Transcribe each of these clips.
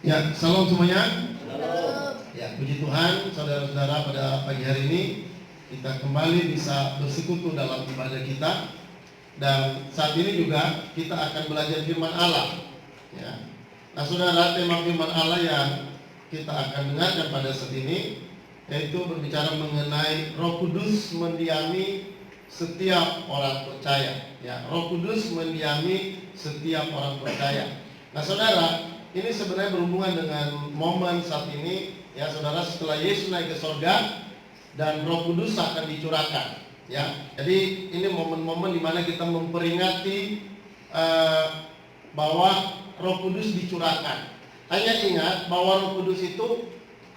Ya, salam semuanya. Halo. Ya, puji Tuhan, saudara-saudara, pada pagi hari ini kita kembali bisa bersekutu dalam ibadah kita. Dan saat ini juga kita akan belajar firman Allah. Ya. Nah, saudara, tema firman Allah yang kita akan dengarkan pada saat ini yaitu berbicara mengenai Roh Kudus mendiami setiap orang percaya. Ya, Roh Kudus mendiami setiap orang percaya. Nah, saudara, ini sebenarnya berhubungan dengan momen saat ini, ya saudara, setelah Yesus naik ke sorga dan Roh Kudus akan dicurahkan, ya. Jadi ini momen-momen di mana kita memperingati bahwa Roh Kudus dicurahkan. Hanya ingat bahwa Roh Kudus itu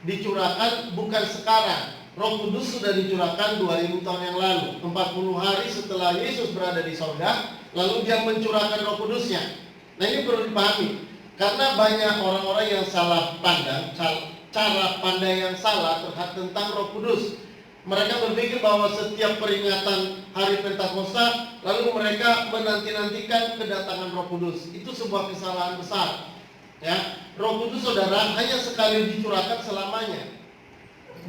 dicurahkan bukan sekarang. Roh Kudus sudah dicurahkan 2000 tahun yang lalu, 40 hari setelah Yesus berada di sorga, lalu dia mencurahkan Roh Kudusnya. Nah, ini perlu dipahami. Karena banyak orang-orang yang salah pandang, cara pandang yang salah terhadap tentang Roh Kudus. Mereka berpikir bahwa setiap peringatan hari Pentakosta, lalu mereka menanti-nantikan kedatangan Roh Kudus. Itu sebuah kesalahan besar. Ya, Roh Kudus, saudara, hanya sekali dicurahkan selamanya.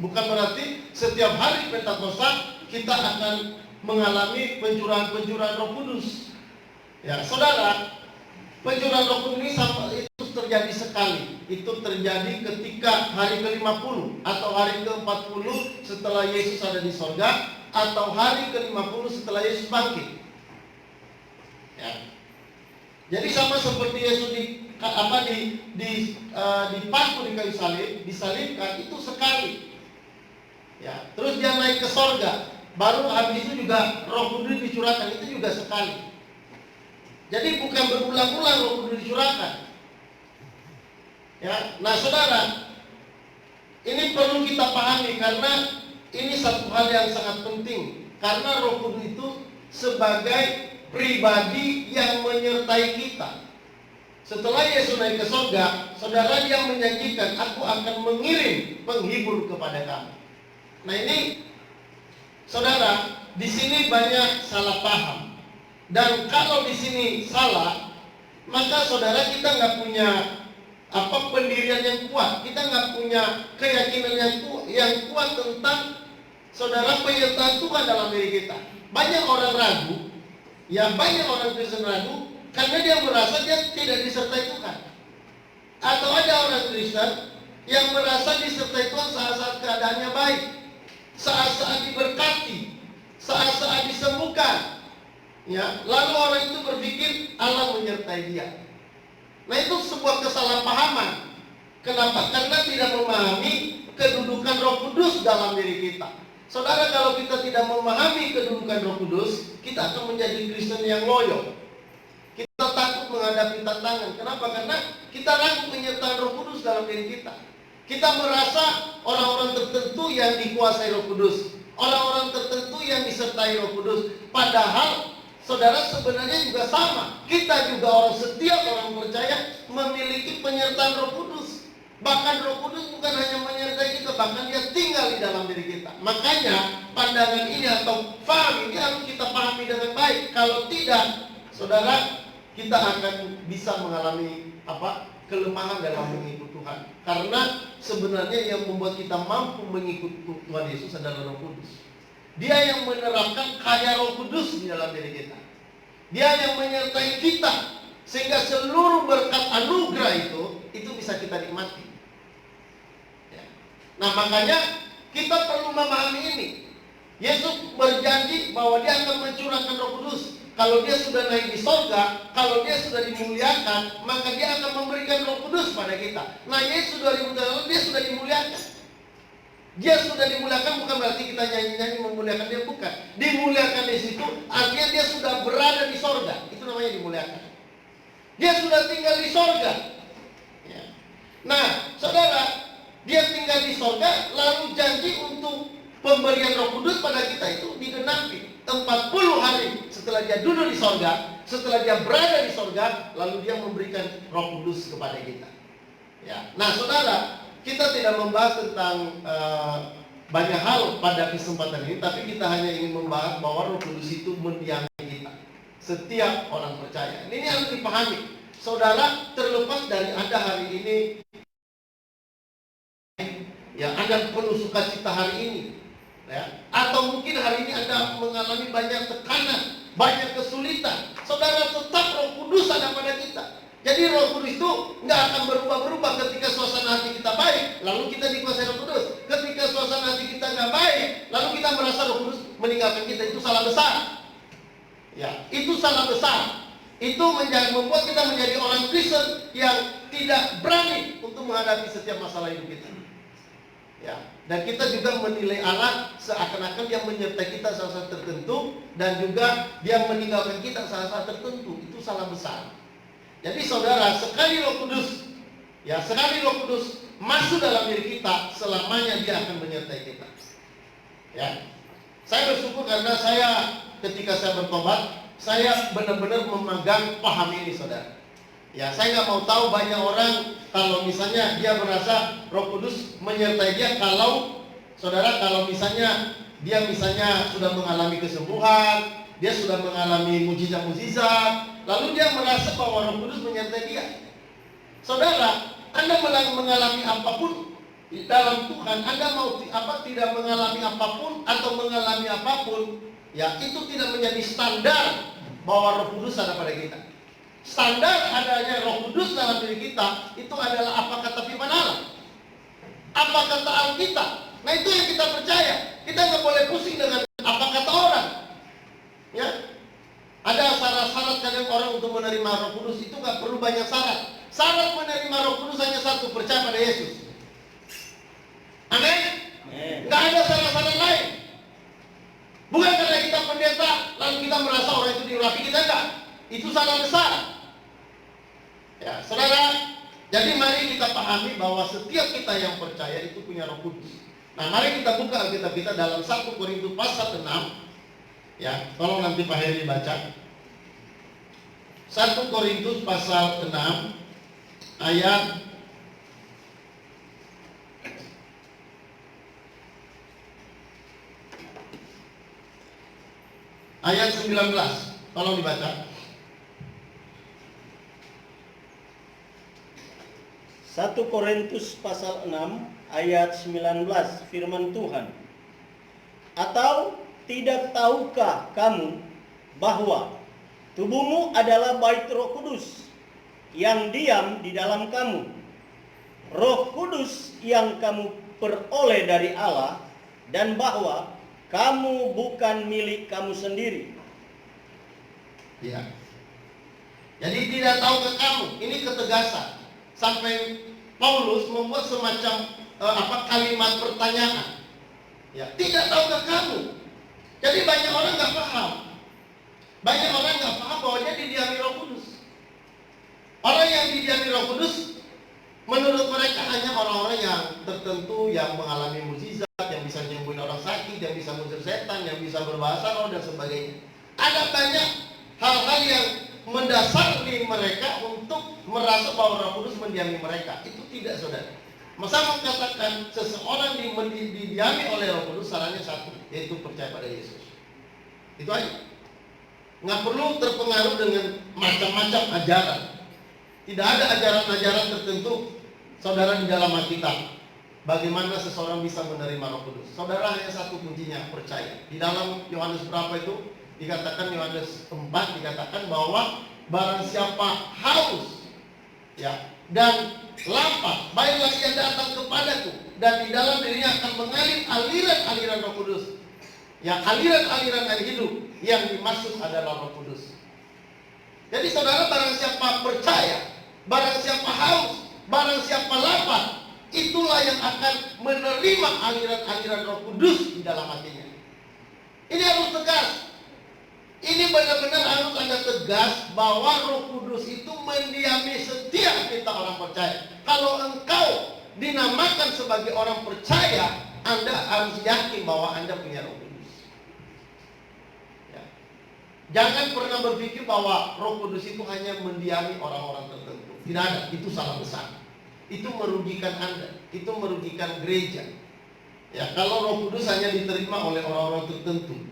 Bukan berarti setiap hari Pentakosta kita akan mengalami pencurahan-pencurahan Roh Kudus. Ya, saudara, pencurahan Roh Kudus ini itu terjadi sekali. Itu terjadi ketika hari ke-50 atau hari ke-40 setelah Yesus ada di sorga, atau hari ke-50 setelah Yesus bangkit. Ya. Jadi sama seperti Yesus dipaku di kayu salib, disalibkan, itu sekali. Ya. Terus dia naik ke sorga, baru habis itu juga Roh Kudus dicurahkan, itu juga sekali. Jadi bukan berulang-ulang Roh Kudus dicurahkan. Ya, nah saudara, ini perlu kita pahami karena ini satu hal yang sangat penting. Karena Roh Kudus itu sebagai pribadi yang menyertai kita. Setelah Yesus naik ke surga, saudara, dia menjanjikan, aku akan mengirim penghibur kepada kamu. Nah ini, saudara, di sini banyak salah paham. Dan kalau di sini salah, maka saudara, kita nggak punya pendirian yang kuat. Kita nggak punya keyakinan yang kuat tentang, saudara, penyertaan Tuhan dalam diri kita. Banyak orang ragu, ya banyak orang Kristen ragu karena dia merasa dia tidak disertai Tuhan. Atau ada orang Kristen yang merasa disertai Tuhan saat-saat keadaannya baik, saat-saat diberkati, saat-saat disembuhkan. Ya, lalu orang itu berpikir Allah menyertai dia. Nah, itu sebuah kesalahpahaman. Kenapa? Karena tidak memahami kedudukan Roh Kudus dalam diri kita. Saudara, kalau kita tidak memahami kedudukan Roh Kudus, kita akan menjadi Kristen yang loyo. Kita takut menghadapi tantangan. Kenapa? Karena kita ragu penyertaan Roh Kudus dalam diri kita. Kita merasa orang-orang tertentu yang dikuasai Roh Kudus, orang-orang tertentu yang disertai Roh Kudus. Padahal saudara, sebenarnya juga sama. Kita juga setiap orang percaya memiliki penyertaan Roh Kudus. Bahkan Roh Kudus bukan hanya menyertai kita, bahkan dia tinggal di dalam diri kita. Makanya pandangan ini atau paham ini harus kita pahami dengan baik. Kalau tidak, saudara, kita akan bisa mengalami kelemahan dalam mengikut Tuhan. Karena sebenarnya yang membuat kita mampu mengikut Tuhan Yesus adalah Roh Kudus. Dia yang menerapkan karya Roh Kudus di dalam diri kita. Dia yang menyertai kita sehingga seluruh berkat anugerah itu bisa kita nikmati. Ya. Nah, makanya kita perlu memahami ini. Yesus berjanji bahwa dia akan mencurahkan Roh Kudus. Kalau dia sudah naik di sorga, kalau dia sudah dimuliakan, maka dia akan memberikan Roh Kudus pada kita. Nah, Yesus 2000 tahun lalu dia sudah dimuliakan. Dia sudah dimuliakan bukan berarti kita nyanyi-nyanyi memuliakan dia, bukan. Dimuliakan di situ artinya dia sudah berada di sorga. Itu namanya dimuliakan. Dia sudah tinggal di sorga. Ya. Nah, saudara, dia tinggal di sorga, lalu janji untuk pemberian Roh Kudus pada kita itu digenapi 40 hari setelah dia duduk di sorga, setelah dia berada di sorga, lalu dia memberikan Roh Kudus kepada kita. Ya. Nah, saudara, kita tidak membahas tentang banyak hal pada kesempatan ini, tapi kita hanya ingin membahas bahwa Roh Kudus itu mendiami kita. Setiap orang percaya. Ini harus dipahami. Saudara, terlepas dari Anda hari ini Ya, Anda penuh sukacita hari ini. Ya. Atau mungkin hari ini Anda mengalami banyak tekanan, banyak kesulitan. Saudara, tetap Roh Kudus ada pada kita. Jadi Roh Kudus itu nggak akan berubah-berubah ketika suasana hati kita baik, lalu kita dikuasai Roh Kudus. Ketika suasana hati kita nggak baik, lalu kita merasa Roh Kudus meninggalkan kita. Itu salah besar. Ya, itu salah besar. Itu membuat kita menjadi orang Kristen yang tidak berani untuk menghadapi setiap masalah hidup kita. Ya, dan kita juga menilai Allah seakan-akan dia menyertai kita saat-saat tertentu, dan juga dia meninggalkan kita saat-saat tertentu. Itu salah besar. Jadi saudara, sekali Roh Kudus masuk dalam diri kita, selamanya dia akan menyertai kita. Ya, saya bersyukur karena ketika saya bertobat, saya benar-benar memegang paham ini, saudara. Ya, saya nggak mau tahu banyak orang kalau misalnya dia merasa Roh Kudus menyertai dia kalau misalnya dia sudah mengalami kesembuhan, dia sudah mengalami mukjizat-mukjizat, lalu dia merasa bahwa Roh Kudus menyertai dia. Saudara, Anda mengalami apapun dalam Tuhan, Anda tidak mengalami apapun atau mengalami apapun, ya, itu tidak menjadi standar bahwa Roh Kudus ada pada kita. Standar adanya Roh Kudus dalam diri kita itu adalah apa kata firman Allah, apa kata Alkitab. Nah, itu yang kita percaya. Kita nggak boleh pusing dengan apa kata orang. Ya, ada syarat-syarat kadang orang untuk menerima Roh Kudus itu nggak perlu banyak syarat. Syarat menerima Roh Kudus hanya satu, percaya pada Yesus. Amin. Nggak ada syarat-syarat lain. Bukan karena kita pendeta lalu kita merasa orang itu diurapi, kita enggak. Itu salah besar. Ya, saudara, jadi mari kita pahami bahwa setiap kita yang percaya itu punya Roh Kudus. Nah, mari kita buka Alkitab kita dalam 1 Korintus pasal 6. Ya, tolong nanti Pak Heri baca. 1 Korintus pasal 6 ayat ayat 19. Tolong dibaca. 1 Korintus pasal 6 ayat 19, firman Tuhan. Atau tidak tahukah kamu bahwa tubuhmu adalah bait Roh Kudus yang diam di dalam kamu, Roh Kudus yang kamu peroleh dari Allah, dan bahwa kamu bukan milik kamu sendiri. Ya. Jadi tidak tahukah kamu, ini ketegasan. Sampai Paulus membuat semacam kalimat pertanyaan. Ya, tidak tahukah kamu? Jadi banyak orang nggak paham. Banyak orang nggak paham bahwa dia didiami Roh Kudus. Orang yang didiami Roh Kudus, menurut mereka hanya orang-orang yang tertentu yang mengalami mukjizat, yang bisa nyembuhin orang sakit, yang bisa mengusir setan, yang bisa berbahasa roh dan sebagainya. Ada banyak hal-hal yang mendasar di mereka untuk merasa bahwa Roh Kudus mendiami mereka. Itu tidak, saudara. Masa mengatakan seseorang didiami oleh Roh Kudus, salahnya satu, yaitu percaya pada Yesus. Itu aja. Nggak perlu terpengaruh dengan macam-macam ajaran. Tidak ada ajaran-ajaran tertentu, saudara, di dalam Alkitab. Bagaimana seseorang bisa menerima Roh Kudus? Saudara, hanya satu kuncinya, percaya. Di dalam Yohanes berapa itu? Dikatakan Yohanes 4 dikatakan bahwa barang siapa haus, ya, dan lapar, baiklah ia datang kepadaku, dan di dalam dirinya akan mengalir aliran-aliran Roh Kudus. Ya, aliran-aliran air hidup yang dimaksud adalah Roh Kudus. Jadi saudara, barang siapa percaya, barang siapa haus, barang siapa lapar, itulah yang akan menerima aliran-aliran Roh Kudus di dalam hatinya. Ini harus tegas. Ini benar-benar harus Anda tegas bahwa Roh Kudus itu mendiami setiap kita orang percaya. Kalau engkau dinamakan sebagai orang percaya, Anda harus yakin bahwa Anda punya Roh Kudus. Ya. Jangan pernah berpikir bahwa Roh Kudus itu hanya mendiami orang-orang tertentu. Tidak ada, itu salah besar. Itu merugikan Anda, itu merugikan gereja. Ya, kalau Roh Kudus hanya diterima oleh orang-orang tertentu,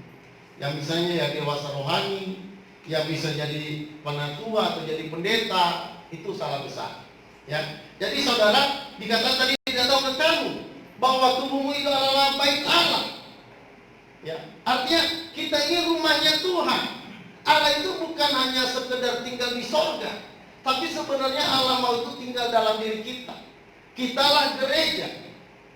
yang misalnya ya dewasa rohani, yang bisa jadi penatua atau jadi pendeta, itu salah besar. Ya, jadi saudara, dikatakan tadi tidak tahukah kamu bahwa tubuhmu itu adalah bait Allah. Ya, artinya kita ini rumahnya Tuhan. Allah itu bukan hanya sekedar tinggal di sorga, tapi sebenarnya Allah mau itu tinggal dalam diri kita. Kitalah gereja,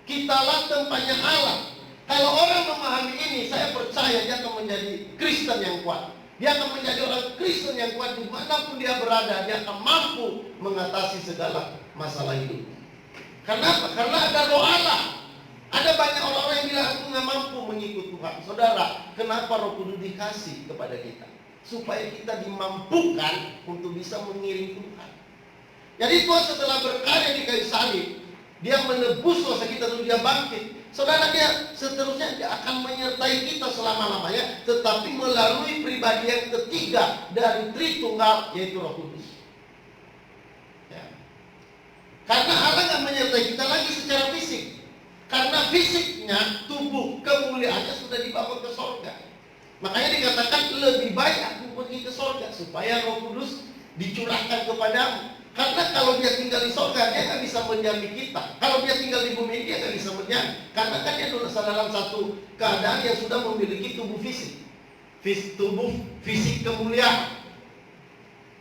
kitalah tempatnya Allah. Kalau orang memahami ini, saya percaya dia akan menjadi Kristen yang kuat. Dia akan menjadi orang Kristen yang kuat dimanapun dia berada. Dia akan mampu mengatasi segala masalah hidup. Kenapa? Karena ada roh Allah. Ada banyak orang-orang yang bilang aku nggak mampu mengikut Tuhan. Saudara, kenapa Roh Kudus dikasih kepada kita? Supaya kita dimampukan untuk bisa mengiring Tuhan. Jadi Tuhan setelah berkarya di kayu salib, dia menebus dosa kita lalu dia bangkit. Saudara, dia seterusnya dia akan menyertai kita selama-lamanya, tetapi melalui pribadi yang ketiga dari Tritunggal, yaitu Roh Kudus. Ya. Karena Allah nggak menyertai kita lagi secara fisik. Karena fisiknya, tubuh kemuliaannya sudah dibawa ke sorga. Makanya dikatakan lebih baik aku pergi ke sorga supaya Roh Kudus dicurahkan kepadamu. Karena kalau dia tinggal di sorga, dia nggak bisa menjamin kita. Kalau dia tinggal di bumi, dia nggak bisa menjamin. Karena kan dia dalam satu keadaan yang sudah memiliki tubuh fisik. Tubuh fisik kemuliaan.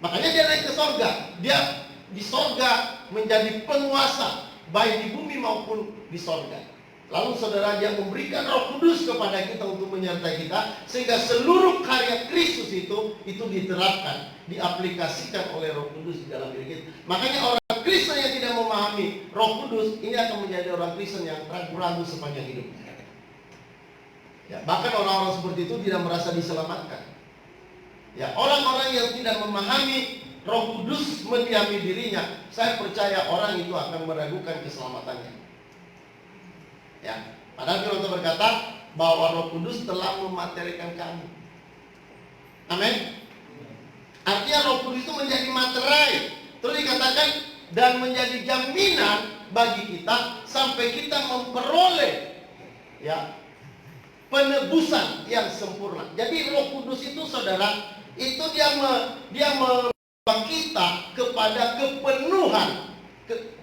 Makanya dia naik ke sorga. Dia di sorga menjadi penguasa, baik di bumi maupun di sorga. Lalu saudara, dia memberikan Roh Kudus kepada kita untuk menyertai kita, sehingga seluruh karya Kristus itu diterapkan, diaplikasikan oleh Roh Kudus di dalam diri kita. Makanya orang Kristen yang tidak memahami Roh Kudus ini akan menjadi orang Kristen yang ragu-ragu sepanjang hidupnya. Ya, bahkan orang-orang seperti itu tidak merasa diselamatkan. Ya, orang-orang yang tidak memahami Roh Kudus mendiami dirinya, saya percaya orang itu akan meragukan keselamatannya. Ya, padahal Firman berkata bahwa Roh Kudus telah mematerikan kamu. Amin. Artinya Roh Kudus itu menjadi materai. Terus dikatakan dan menjadi jaminan bagi kita sampai kita memperoleh ya penebusan yang sempurna. Jadi Roh Kudus itu saudara, itu dia membawa kita kepada kepenuhan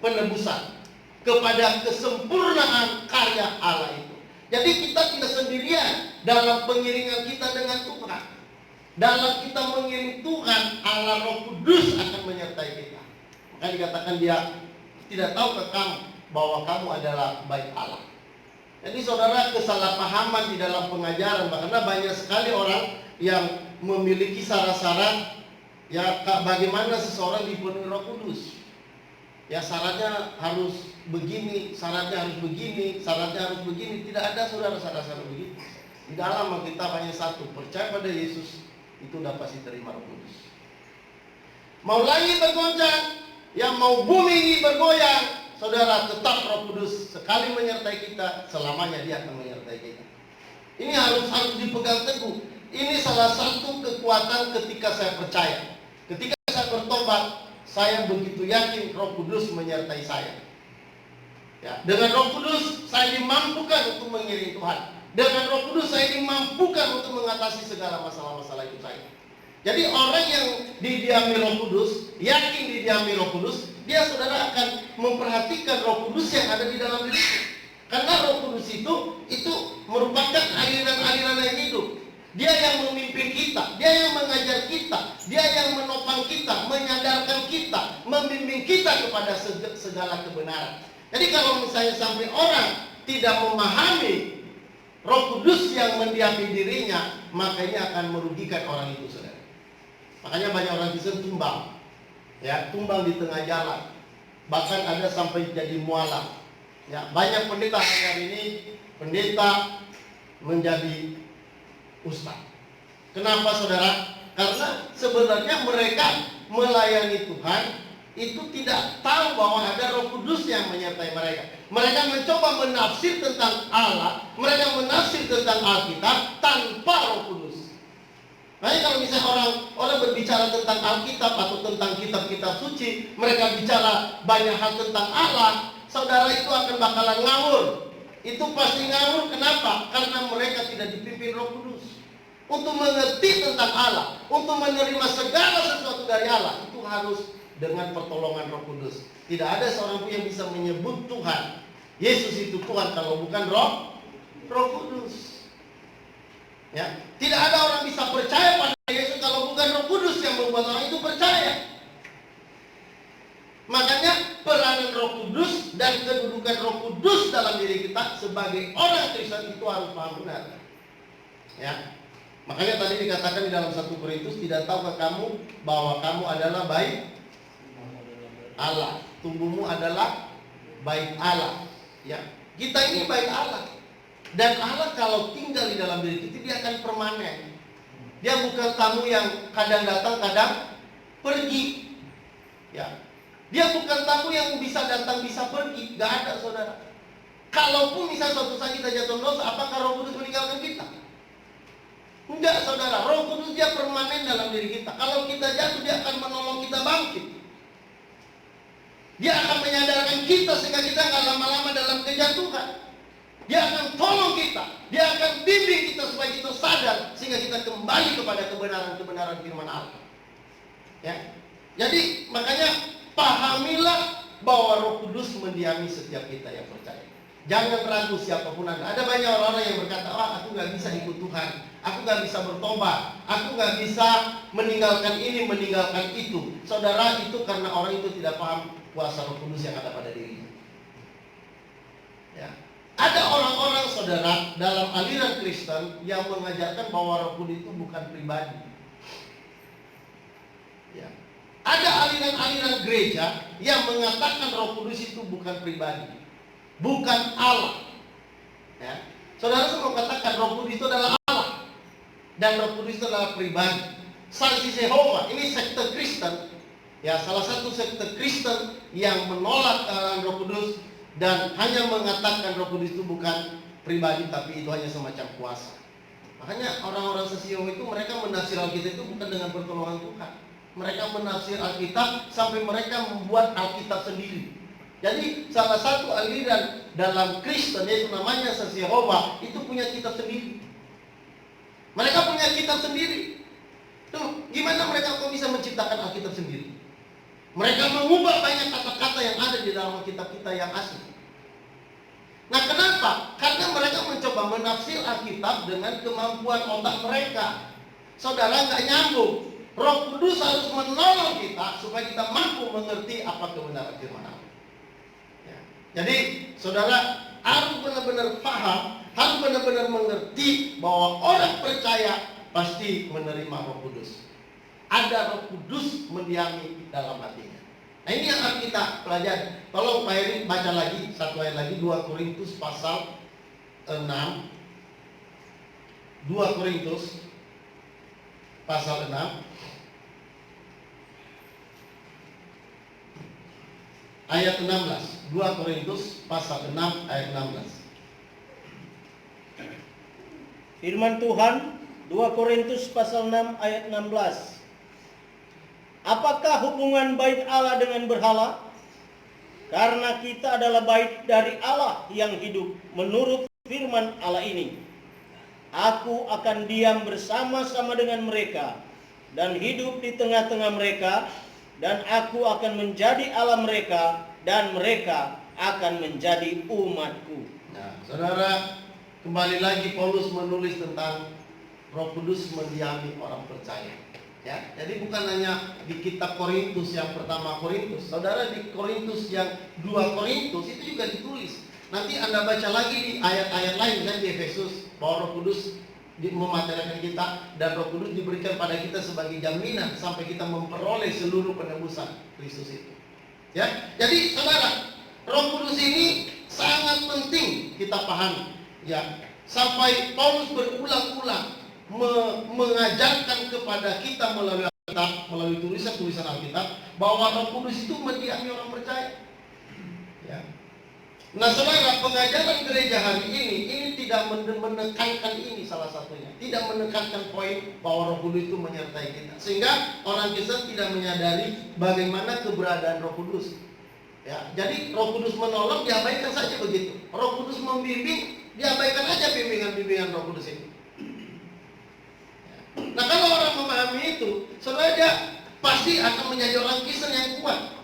penebusan, kepada kesempurnaan karya Allah itu. Jadi kita tidak sendirian dalam pengiringan kita dengan Tuhan. Dalam kita mengiring Tuhan, Allah Roh Kudus akan menyertai kita. Maka dikatakan dia tidak tahu ke kamu bahwa kamu adalah bait Allah. Jadi saudara, kesalahpahaman di dalam pengajaran, karena banyak sekali orang yang memiliki syarat-syarat ya bagaimana seseorang dipenuhi Roh Kudus. Ya syaratnya harus begini, syaratnya harus begini, syaratnya harus begini. Tidak ada saudara syarat-syarat begitu. Di dalam Alkitab hanya satu, percaya pada Yesus, itu dapat diterima Roh Kudus. Mau langit bergoncang, yang mau bumi ini bergoyang, saudara, tetap Roh Kudus sekali menyertai kita, selamanya dia akan menyertai kita. Ini harus dipegang teguh. Ini salah satu kekuatan ketika saya percaya. Ketika saya bertobat, saya begitu yakin Roh Kudus menyertai saya. Ya, dengan Roh Kudus saya dimampukan untuk mengiring Tuhan. Dengan Roh Kudus saya dimampukan untuk mengatasi segala masalah-masalah hidup saya. Jadi orang yang didiami Roh Kudus, yakin didiami Roh Kudus, dia saudara akan memperhatikan Roh Kudus yang ada di dalam dirinya. Karena Roh Kudus itu merupakan aliran-aliran yang hidup. Dia yang memimpin kita, dia yang mengajar kita, dia yang menopang kita, menyadarkan kita, membimbing kita kepada segala kebenaran. Jadi kalau misalnya sampai orang tidak memahami Roh Kudus yang mendiami dirinya, makanya akan merugikan orang itu, saudara. Makanya banyak orang Kristen tumbang, ya, tumbang di tengah jalan, bahkan ada sampai jadi mualaf. Ya, banyak pendeta hari ini pendeta menjadi ustaz. Kenapa saudara? Karena sebenarnya mereka melayani Tuhan itu tidak tahu bahwa ada Roh Kudus yang menyertai mereka. Mereka mencoba menafsir tentang Allah, mereka menafsir tentang Alkitab tanpa Roh Kudus. Makanya kalau misalnya orang berbicara tentang Alkitab atau tentang kitab-kitab suci, mereka bicara banyak hal tentang Allah, saudara, itu akan bakalan ngawur. Itu pasti ngawur. Kenapa? Karena mereka tidak dipimpin Roh Kudus. Untuk mengerti tentang Allah, untuk menerima segala sesuatu dari Allah, itu harus dengan pertolongan Roh Kudus. Tidak ada seorang pun yang bisa menyebut Tuhan Yesus itu Tuhan kalau bukan Roh Kudus. Ya, tidak ada orang bisa percaya pada Yesus kalau bukan Roh Kudus yang membuat orang itu percaya. Makanya peranan Roh Kudus dan kedudukan Roh Kudus dalam diri kita sebagai orang Kristen itu harus paham benar. Ya. Makanya tadi dikatakan di dalam 1 Korintus, tidak tahukah kamu bahwa kamu adalah bait Allah, tubuhmu adalah bait Allah. Ya. Kita ini bait Allah. Dan Allah kalau tinggal di dalam diri kita, dia akan permanen. Dia bukan tamu yang kadang datang, kadang pergi. Ya. Dia bukan tamu yang bisa datang, bisa pergi. Gak ada, saudara. Kalaupun misal suatu saat kita jatuh dosa, apakah Roh Kudus meninggalkan kita? Enggak, saudara. Roh Kudus dia permanen dalam diri kita. Kalau kita jatuh, dia akan menolong kita bangkit. Dia akan menyadarkan kita sehingga kita gak lama-lama dalam kejatuhan. Dia akan tolong kita. Dia akan bimbing kita supaya kita sadar sehingga kita kembali kepada kebenaran-kebenaran firman Allah. Ya. Jadi makanya pahamilah bahwa Roh Kudus mendiami setiap kita yang percaya. Jangan ragu siapapun Anda. Ada banyak orang-orang yang berkata, aku gak bisa ikut Tuhan, aku gak bisa bertobat, aku gak bisa meninggalkan ini, meninggalkan itu. Saudara, itu karena orang itu tidak paham kuasa Roh Kudus yang ada pada dirinya. Ya. Ada orang-orang, saudara, dalam aliran Kristen yang mengajarkan bahwa Roh Kudus itu bukan pribadi. Ya. Ada aliran-aliran gereja yang mengatakan Roh Kudus itu bukan pribadi, bukan Allah. Ya. Saudara, saya mau katakan Roh Kudus itu adalah Allah dan Roh Kudus itu adalah pribadi. Saksi Yehova ini sekte Kristen, ya, salah satu sekte Kristen yang menolak kehadiran Roh Kudus dan hanya mengatakan Roh Kudus itu bukan pribadi, tapi itu hanya semacam kuasa. Makanya orang-orang Saksi Yehova itu mereka menafsir Alkitab itu bukan dengan pertolongan Tuhan. Mereka menafsir Alkitab sampai mereka membuat Alkitab sendiri. Jadi salah satu aliran dalam Kristen yaitu namanya Saksi Yehova itu punya kitab sendiri. Mereka punya kitab sendiri. Tuh, gimana mereka kok bisa menciptakan Alkitab sendiri? Mereka mengubah banyak kata-kata yang ada di dalam kitab kita yang asli. Nah, kenapa? Karena mereka mencoba menafsir Alkitab dengan kemampuan otak mereka. Saudara, nggak nyambung. Roh Kudus harus menolong kita supaya kita mampu mengerti apa kebenaran firman Allah. Ya. Jadi, saudara harus benar-benar paham, harus benar-benar mengerti bahwa orang percaya pasti menerima Roh Kudus. Ada Roh Kudus mendiami dalam hatinya. Nah, ini yang harus kita pelajari. Tolong Pak Heri baca lagi satu ayat lagi, 2 Korintus pasal 6. 2 Korintus pasal 6 ayat 16. 2 Korintus pasal 6 ayat 16. Firman Tuhan 2 Korintus pasal 6 ayat 16. Apakah hubungan bait Allah dengan berhala? Karena kita adalah bait dari Allah yang hidup menurut firman Allah ini. Aku akan diam bersama-sama dengan mereka dan hidup di tengah-tengah mereka, dan aku akan menjadi Allah mereka dan mereka akan menjadi umatku. Nah, saudara, kembali lagi Paulus menulis tentang Roh Kudus mendiami orang percaya. Ya, jadi bukan hanya di kitab Korintus yang pertama Korintus. Saudara, di Korintus yang 2 Korintus itu juga ditulis. Nanti Anda baca lagi di ayat-ayat lain kan di Efesus bahwa Roh Kudus mematerialkan kita dan Roh Kudus diberikan pada kita sebagai jaminan sampai kita memperoleh seluruh penebusan Kristus itu. Ya, jadi saudara, Roh Kudus ini sangat penting kita pahami. Ya, sampai Paulus berulang-ulang mengajarkan kepada kita melalui Alkitab, melalui tulisan-tulisan Alkitab, bahwa Roh Kudus itu mendiami orang percaya. Ya. Nah, saudara, pengajaran gereja hari ini tidak menekankan ini salah satunya, tidak menekankan poin bahwa Roh Kudus itu menyertai kita, sehingga orang Kristen tidak menyadari bagaimana keberadaan Roh Kudus. Ya, jadi Roh Kudus menolong diabaikan saja begitu. Roh Kudus membimbing diabaikan aja bimbingan-bimbingan Roh Kudus itu. Nah, kalau orang memahami itu, saudara, dia pasti akan menjadi orang Kristen yang kuat.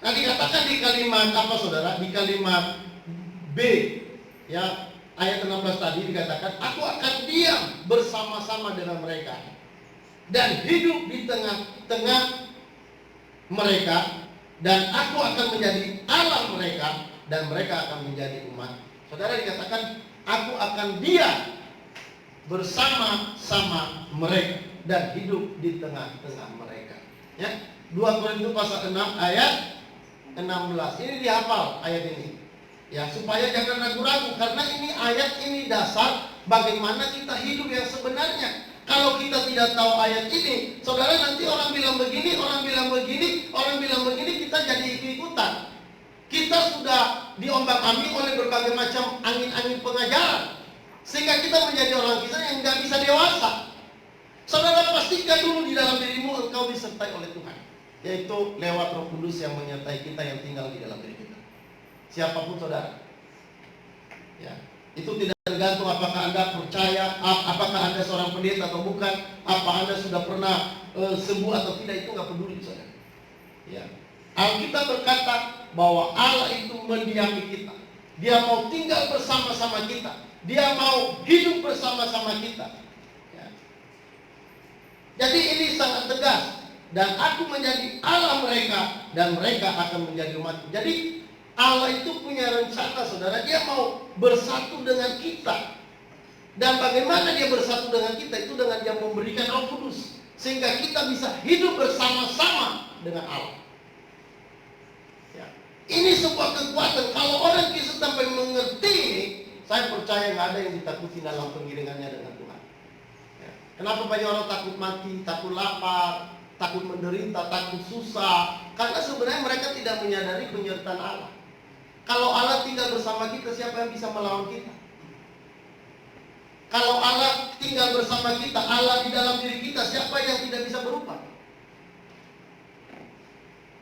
Nah, dikatakan di kalimat apa saudara? Di kalimat B, ya, ayat 16 tadi dikatakan, aku akan diam bersama-sama dengan mereka dan hidup di tengah-tengah mereka, dan aku akan menjadi Allah mereka dan mereka akan menjadi umat. Saudara, dikatakan aku akan diam bersama-sama mereka dan hidup di tengah-tengah mereka. Ya, 2 Korintus pasal 6 ayat 16. Ini dihafal ayat ini. Ya, supaya jangan ragu-ragu, karena ini ayat ini dasar bagaimana kita hidup yang sebenarnya. Kalau kita tidak tahu ayat ini, saudara, nanti orang bilang begini, orang bilang begini, orang bilang begini, kita jadi ikut-ikutan. Kita sudah diombang-ambing oleh berbagai macam angin-angin pengajaran, sehingga kita menjadi orang Kristen yang nggak bisa dewasa. Saudara, pastikan dulu di dalam dirimu engkau disertai oleh Tuhan, yaitu lewat Roh Kudus yang menyertai kita, yang tinggal di dalam diri kita. Siapapun saudara, ya, itu tidak tergantung apakah Anda percaya, apakah Anda seorang pendeta atau bukan, apa Anda sudah pernah sembuh atau tidak, itu nggak peduli saudara. Ya, Alkitab berkata bahwa Allah itu mendiami kita. Dia mau tinggal bersama-sama kita. Dia mau hidup bersama-sama kita. Ya. Jadi ini sangat tegas. Dan aku menjadi Allah mereka dan mereka akan menjadi umat. Jadi Allah itu punya rencana saudara. Dia mau bersatu dengan kita. Dan bagaimana dia bersatu dengan kita? Itu dengan dia memberikan Roh Kudus, sehingga kita bisa hidup bersama-sama dengan Allah. Ya. Ini sebuah kekuatan. Kalau orang Kristen sampai mengerti ini, saya percaya nggak ada yang ditakuti dalam pengiringannya dengan Tuhan. Ya. Kenapa banyak orang takut mati, takut lapar, takut menderita, takut susah? Karena sebenarnya mereka tidak menyadari penyertaan Allah. Kalau Allah tinggal bersama kita, siapa yang bisa melawan kita? Kalau Allah tinggal bersama kita, Allah di dalam diri kita, siapa yang tidak bisa berubah?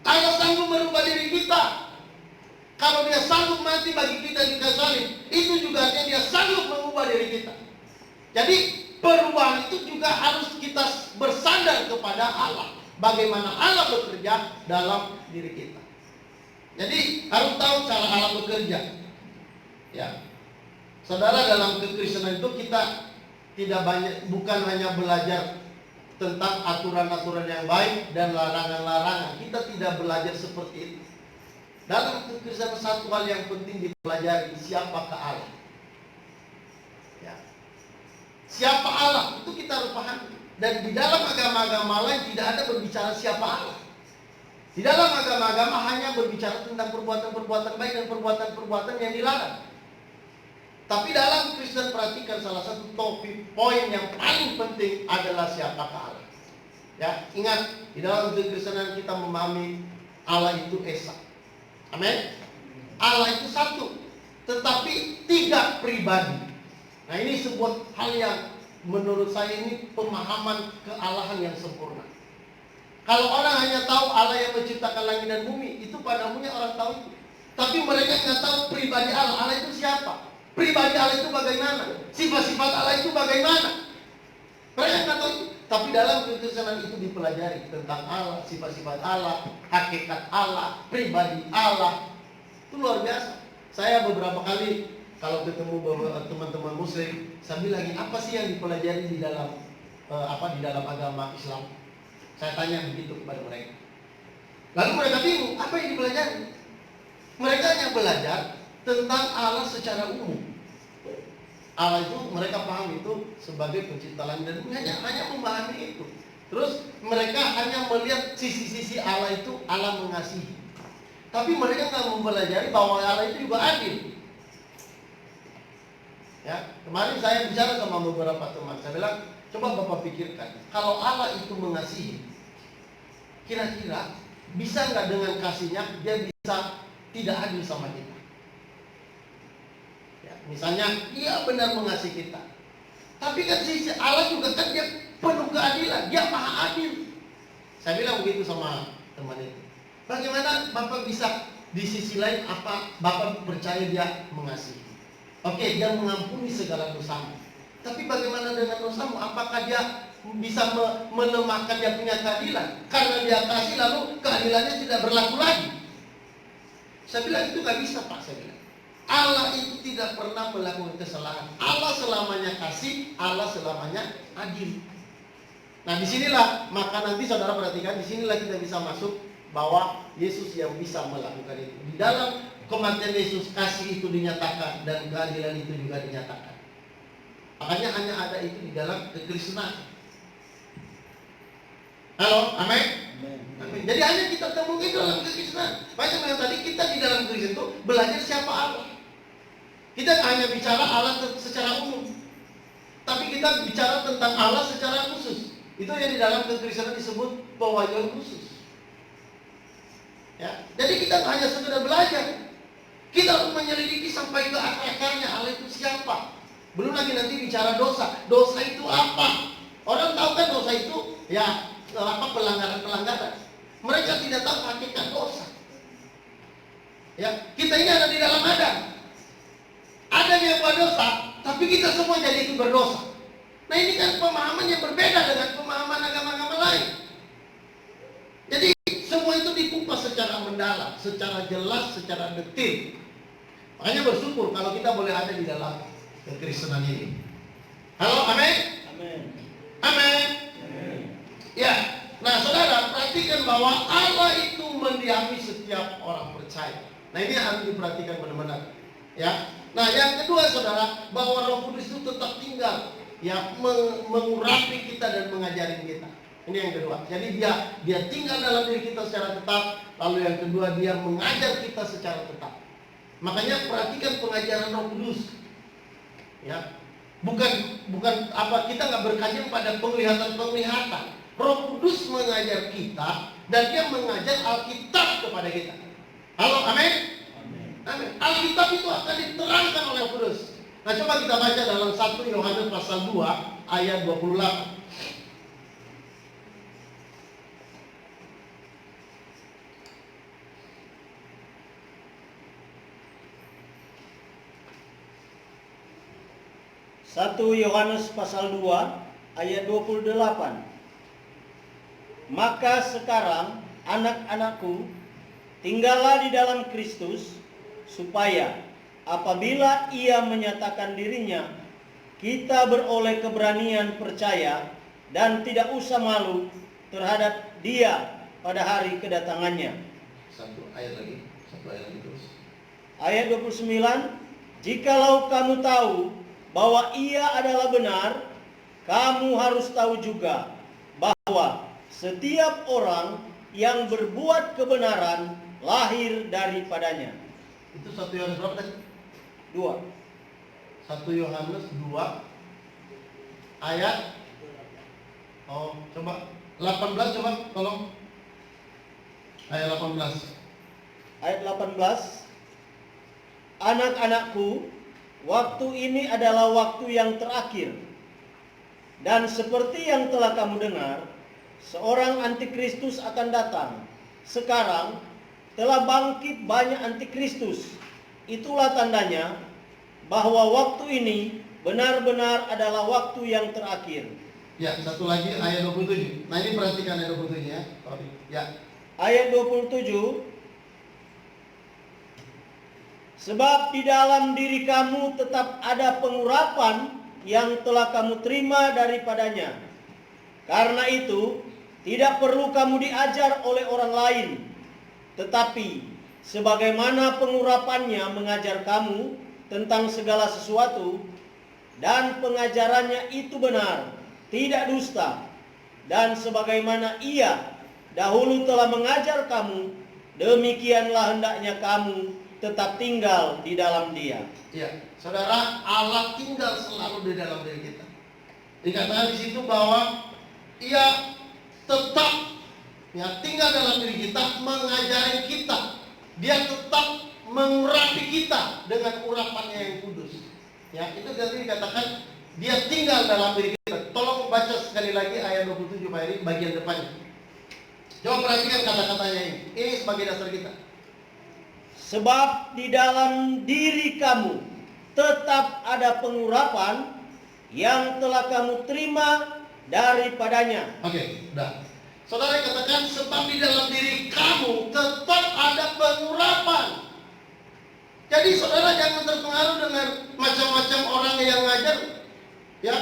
Allah sanggup merubah diri kita. Kalau dia sanggup mati bagi kita di kayu salib, itu juga artinya dia sanggup mengubah diri kita. Jadi perubahan itu juga harus kita bersandar kepada Allah. Bagaimana Allah bekerja dalam diri kita. Jadi harus tahu cara Allah bekerja. Ya, saudara, dalam kekristenan itu kita tidak banyak, bukan hanya belajar tentang aturan-aturan yang baik dan larangan-larangan. Kita tidak belajar seperti itu. Dalam kekristenan satu hal yang penting dipelajari, siapakah Allah. Ya. Siapa Allah itu kita harus pahami. Dan di dalam agama-agama lain tidak ada berbicara siapa Allah. Di dalam agama-agama hanya berbicara tentang perbuatan-perbuatan baik dan perbuatan-perbuatan yang dilarang. Tapi dalam Kristen, perhatikan salah satu topik poin yang paling penting adalah siapakah Allah. Ya, ingat, di dalam kekristenan kita memahami Allah itu Esa. Amin. Allah itu satu, tetapi tiga pribadi. Nah, ini sebuah hal yang menurut saya ini pemahaman kealahan yang sempurna. Kalau orang hanya tahu Allah yang menciptakan langit dan bumi, itu pada umumnya orang tahu itu. Tapi mereka nggak tahu pribadi Allah. Allah itu siapa? Pribadi Allah itu bagaimana? Sifat-sifat Allah itu bagaimana? Mereka nggak tahu itu. Tapi dalam kekristenan itu dipelajari tentang Allah, sifat-sifat Allah, hakikat Allah, pribadi Allah. Itu luar biasa. Saya beberapa kali kalau ketemu teman-teman Muslim, saya bilang, apa sih yang dipelajari di dalam di dalam agama Islam? Saya tanya begitu kepada mereka. Lalu mereka bingung, apa yang dipelajari? Mereka hanya belajar tentang Allah secara umum. Allah itu mereka paham itu sebagai pencipta langit dan bumi, hanya memahami itu. Terus mereka hanya melihat sisi-sisi Allah itu, Allah mengasihi. Tapi mereka nggak mempelajari bahwa Allah itu juga adil. Ya, kemarin saya bicara sama beberapa teman, saya bilang, coba Bapak pikirkan, kalau Allah itu mengasihi, kira-kira bisa nggak dengan kasihnya dia bisa tidak adil sama kita? Ya, misalnya dia benar mengasihi kita, tapi kan sisi Allah juga kan dia penuh keadilan, dia maha adil. Saya bilang begitu sama teman itu. Bagaimana Bapak bisa di sisi lain Bapak percaya dia mengasihi? Oke, dia mengampuni segala dosamu. Tapi bagaimana dengan dosamu? Apakah dia bisa melemahkan dia punya keadilan? Karena dia kasih lalu keadilannya tidak berlaku lagi. Saya bilang itu nggak bisa Pak, saya bilang. Allah itu tidak pernah melakukan kesalahan. Allah selamanya kasih, Allah selamanya adil. Nah disinilah, maka nanti saudara perhatikan, disinilah kita bisa masuk bahwa Yesus yang bisa melakukan itu. Di dalam kematian Yesus, kasih itu dinyatakan dan keadilan itu juga dinyatakan. Makanya hanya ada itu di dalam kekristenan. Halo, amin? Amin. Jadi hanya kita temukan dalam kekristenan. Macam yang tadi kita di dalam Kristen itu belajar siapa Allah. Kita hanya bicara Allah secara umum, tapi kita bicara tentang Allah secara khusus. Itu yang di dalam kekristenan disebut pewahyuan khusus. Ya, jadi kita hanya sekedar belajar. Kita harus menyelidiki sampai ke akar-akarnya Allah itu siapa. Belum lagi nanti bicara dosa. Dosa itu apa? Orang tahu kan dosa itu ya apa, pelanggaran-pelanggaran. Mereka tidak tahu hakikat dosa. Ya, kita ini ada di dalam Adam. Adam yang buat dosa, tapi kita semua jadi ikut berdosa. Nah ini kan pemahaman yang berbeda dengan pemahaman agama-agama lain. Jadi semua itu dikupas secara mendalam, secara jelas, secara detil. Makanya bersyukur kalau kita boleh ada di dalam kekristenan ini. Halo, amin? Amin. Amin. Ya, nah saudara perhatikan bahwa Allah itu mendiami setiap orang percaya. Nah ini harus diperhatikan benar-benar. Ya, nah yang kedua saudara, bahwa Roh Kudus itu tetap tinggal, ya, mengurapi kita dan mengajari kita. Ini yang kedua. Jadi dia tinggal dalam diri kita secara tetap. Lalu yang kedua, dia mengajar kita secara tetap. Makanya perhatikan pengajaran Roh Kudus. Ya, bukan apa, kita nggak berkajian pada penglihatan. Roh Kudus mengajar kita dan dia mengajar Alkitab kepada kita. Halo, amin? Amin. Alkitab itu akan diterangkan oleh Roh Kudus. Nah, coba kita baca dalam 1 Yohanes pasal 2 ayat 28. Satu Yohanes pasal 2 ayat 28. Maka sekarang anak-anakku, tinggallah di dalam Kristus, supaya apabila ia menyatakan dirinya, kita beroleh keberanian percaya dan tidak usah malu terhadap dia pada hari kedatangannya. Satu ayat lagi terus. Ayat 29, jikalau kamu tahu bahwa ia adalah benar, kamu harus tahu juga bahwa setiap orang yang berbuat kebenaran lahir daripadanya. Itu 1 Yohanes berapa tadi? 2. 1 Yohanes 2 ayat coba 18, coba tolong. Ayat 18. Ayat 18. Anak-anakku, waktu ini adalah waktu yang terakhir. Dan seperti yang telah kamu dengar, seorang antikristus akan datang. Sekarang telah bangkit banyak antikristus. Itulah tandanya bahwa waktu ini benar-benar adalah waktu yang terakhir. Ya, satu lagi ayat 27. Nah ini perhatikan ayat 27 ya. Ya. Ayat 27. Sebab di dalam diri kamu tetap ada pengurapan yang telah kamu terima daripadanya. Karena itu, tidak perlu kamu diajar oleh orang lain, tetapi sebagaimana pengurapannya mengajar kamu tentang segala sesuatu, dan pengajarannya itu benar, tidak dusta, dan sebagaimana ia dahulu telah mengajar kamu, demikianlah hendaknya kamu tetap tinggal di dalam dia. Ya, saudara, Allah tinggal selalu di dalam diri kita. Dikatakan di situ bahwa ia tetap tinggal dalam diri kita, mengajari kita. Dia tetap mengurapi kita dengan urapannya yang kudus. Ya, itu tadi dikatakan dia tinggal dalam diri kita. Tolong baca sekali lagi ayat 27 Pak Eri, bagian depannya. Coba perhatikan kata-katanya ini. Ini sebagai dasar kita. Sebab di dalam diri kamu tetap ada pengurapan yang telah kamu terima daripadanya. Oke, udah. Saudara katakan, sebab di dalam diri kamu tetap ada pengurapan Jadi saudara jangan terpengaruh dengan macam-macam orang yang ngajar ya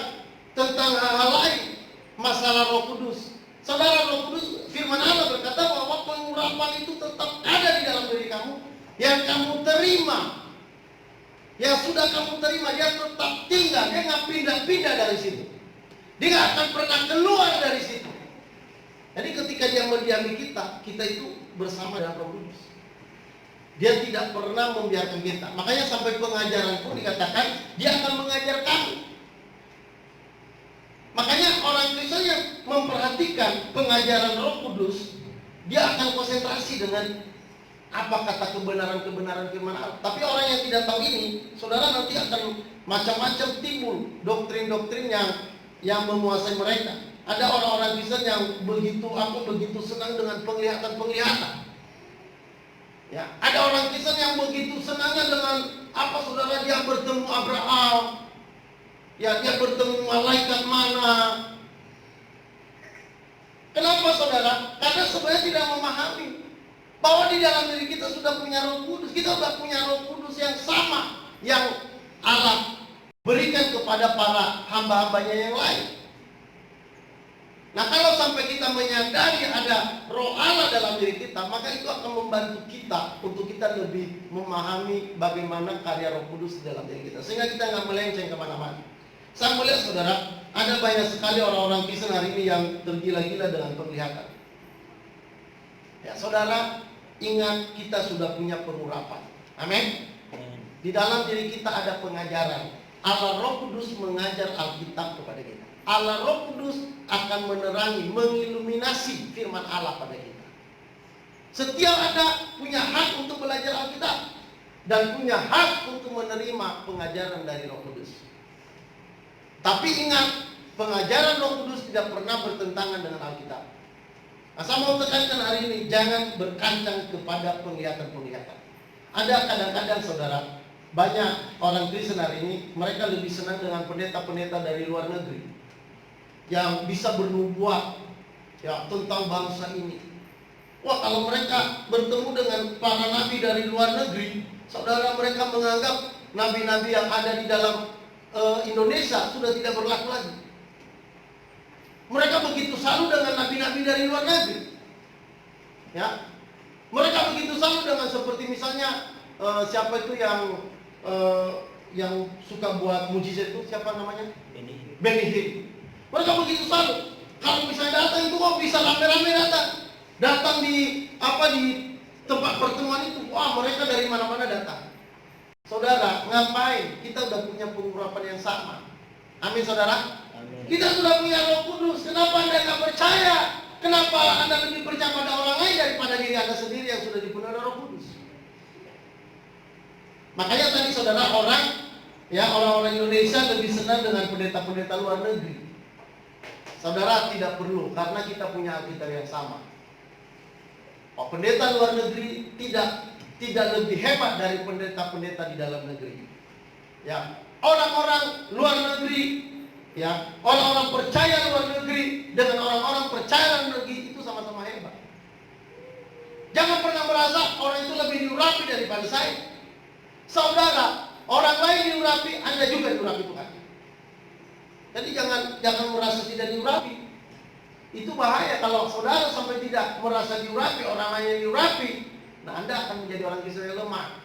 tentang hal-hal lain, masalah Roh Kudus. Saudara, Roh Kudus, firman Allah berkata bahwa pengurapan itu tetap ada di dalam diri kamu, yang kamu terima, yang sudah kamu terima, dia tetap tinggal, dia nggak pindah-pindah dari situ, dia nggak akan pernah keluar dari situ. Jadi ketika dia mendiami kita, kita itu bersama dengan Roh Kudus. Dia tidak pernah membiarkan kita. Makanya sampai pengajaran pun dikatakan dia akan mengajar kamu. Makanya orang Kristen yang memperhatikan pengajaran Roh Kudus, dia akan konsentrasi dengan apa kata kebenaran-kebenaran firman Allah. Tapi orang yang tidak tahu ini, saudara, nanti akan macam-macam timbul doktrin-doktrin yang menguasai mereka. Ada orang-orang Kristen yang begitu senang dengan penglihatan-penglihatan. Ya, ada orang Kristen yang begitu senangnya dengan apa, saudara, dia bertemu Abraham. Ya, dia bertemu malaikat mana. Kenapa, saudara? Karena sebenarnya tidak memahami bahwa di dalam diri kita sudah punya Roh Kudus. Kita sudah punya Roh Kudus yang sama yang Allah berikan kepada para hamba-hambanya yang lain. Nah, kalau sampai kita menyadari ada Roh Allah dalam diri kita, maka itu akan membantu kita untuk kita lebih memahami bagaimana karya Roh Kudus dalam diri kita, sehingga kita nggak melenceng kemana-mana. Saya melihat, saudara, ada banyak sekali orang-orang Kristen hari ini yang tergila-gila dengan penglihatan. Ya, saudara, ingat kita sudah punya pengurapan. Amin. Di dalam diri kita ada pengajaran. Allah Roh Kudus mengajar Alkitab kepada kita. Allah Roh Kudus akan menerangi, mengiluminasi firman Allah pada kita. Setiap ada punya hak untuk belajar Alkitab dan punya hak untuk menerima pengajaran dari Roh Kudus. Tapi ingat, pengajaran Roh Kudus tidak pernah bertentangan dengan Alkitab. Nah, saya mau tekankan hari ini, jangan berkancang kepada penglihatan-penglihatan. Ada kadang-kadang, saudara, banyak orang Kristen hari ini, mereka lebih senang dengan pendeta-pendeta dari luar negeri yang bisa bernubuat ya tentang bangsa ini. Wah, kalau mereka bertemu dengan para nabi dari luar negeri, saudara, mereka menganggap nabi-nabi yang ada di dalam Indonesia sudah tidak berlaku lagi. Mereka begitu salut dengan nabi-nabi dari luar negeri. Ya, mereka begitu salut dengan seperti misalnya siapa itu yang suka buat mujizat itu, siapa namanya? Benny Hinn. Mereka begitu salut. Kalau misalnya datang itu kok bisa rame-rame datang di tempat pertemuan itu. Wah, mereka dari mana-mana datang. Saudara, ngapain? Kita udah punya pengurapan yang sama. Amin, saudara. Amin. Kita sudah punya Roh Kudus. Kenapa Anda nggak percaya? Kenapa Anda lebih percaya pada orang lain daripada diri Anda sendiri yang sudah dipenuhi Roh Kudus? Makanya tadi, saudara, orang-orang Indonesia lebih senang dengan pendeta-pendeta luar negeri. Saudara, tidak perlu, karena kita punya Alkitab yang sama. Oh, pendeta luar negeri tidak lebih hebat dari pendeta-pendeta di dalam negeri. Ya, orang-orang luar negeri, ya, orang-orang percaya luar negeri dengan orang-orang percaya luar negeri itu sama-sama hebat. Jangan pernah merasa orang itu lebih diurapi daripada saya. Saudara, orang lain diurapi, Anda juga diurapi Tuhan. Jadi jangan merasa tidak diurapi. Itu bahaya kalau saudara sampai tidak merasa diurapi, orang lain diurapi. Nah, Anda akan menjadi orang Kristen yang lemah.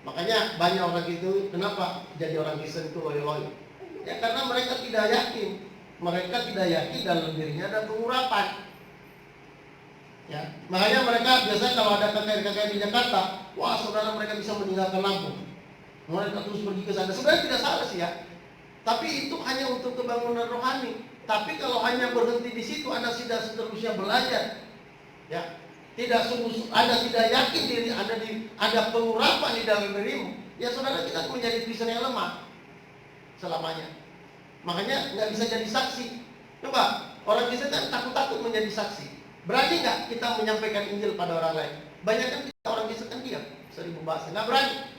Makanya banyak orang itu, kenapa jadi orang Kristen itu loyo-loyo? Ya karena mereka tidak yakin. Mereka tidak yakin dalam dirinya ada pengurapan. Ya, makanya mereka biasanya kalau ada KKR di Jakarta, wah, saudara, mereka bisa meninggalkan Lampung. Mereka terus pergi ke sana. Sebenarnya tidak salah sih ya. Tapi itu hanya untuk kebangunan rohani. Tapi kalau hanya berhenti di situ, Anda tidak seterusnya belajar. Ya, tidak yakin diri ada pengurapan di dalam dirimu, ya saudara, kita menjadi Kristen yang lemah selamanya. Makanya nggak bisa jadi saksi. Coba, orang Kristen kan takut-takut menjadi saksi. Berani nggak kita menyampaikan Injil pada orang lain? Banyak kan kita orang Kristen kan diam, sering membahas, nggak berani.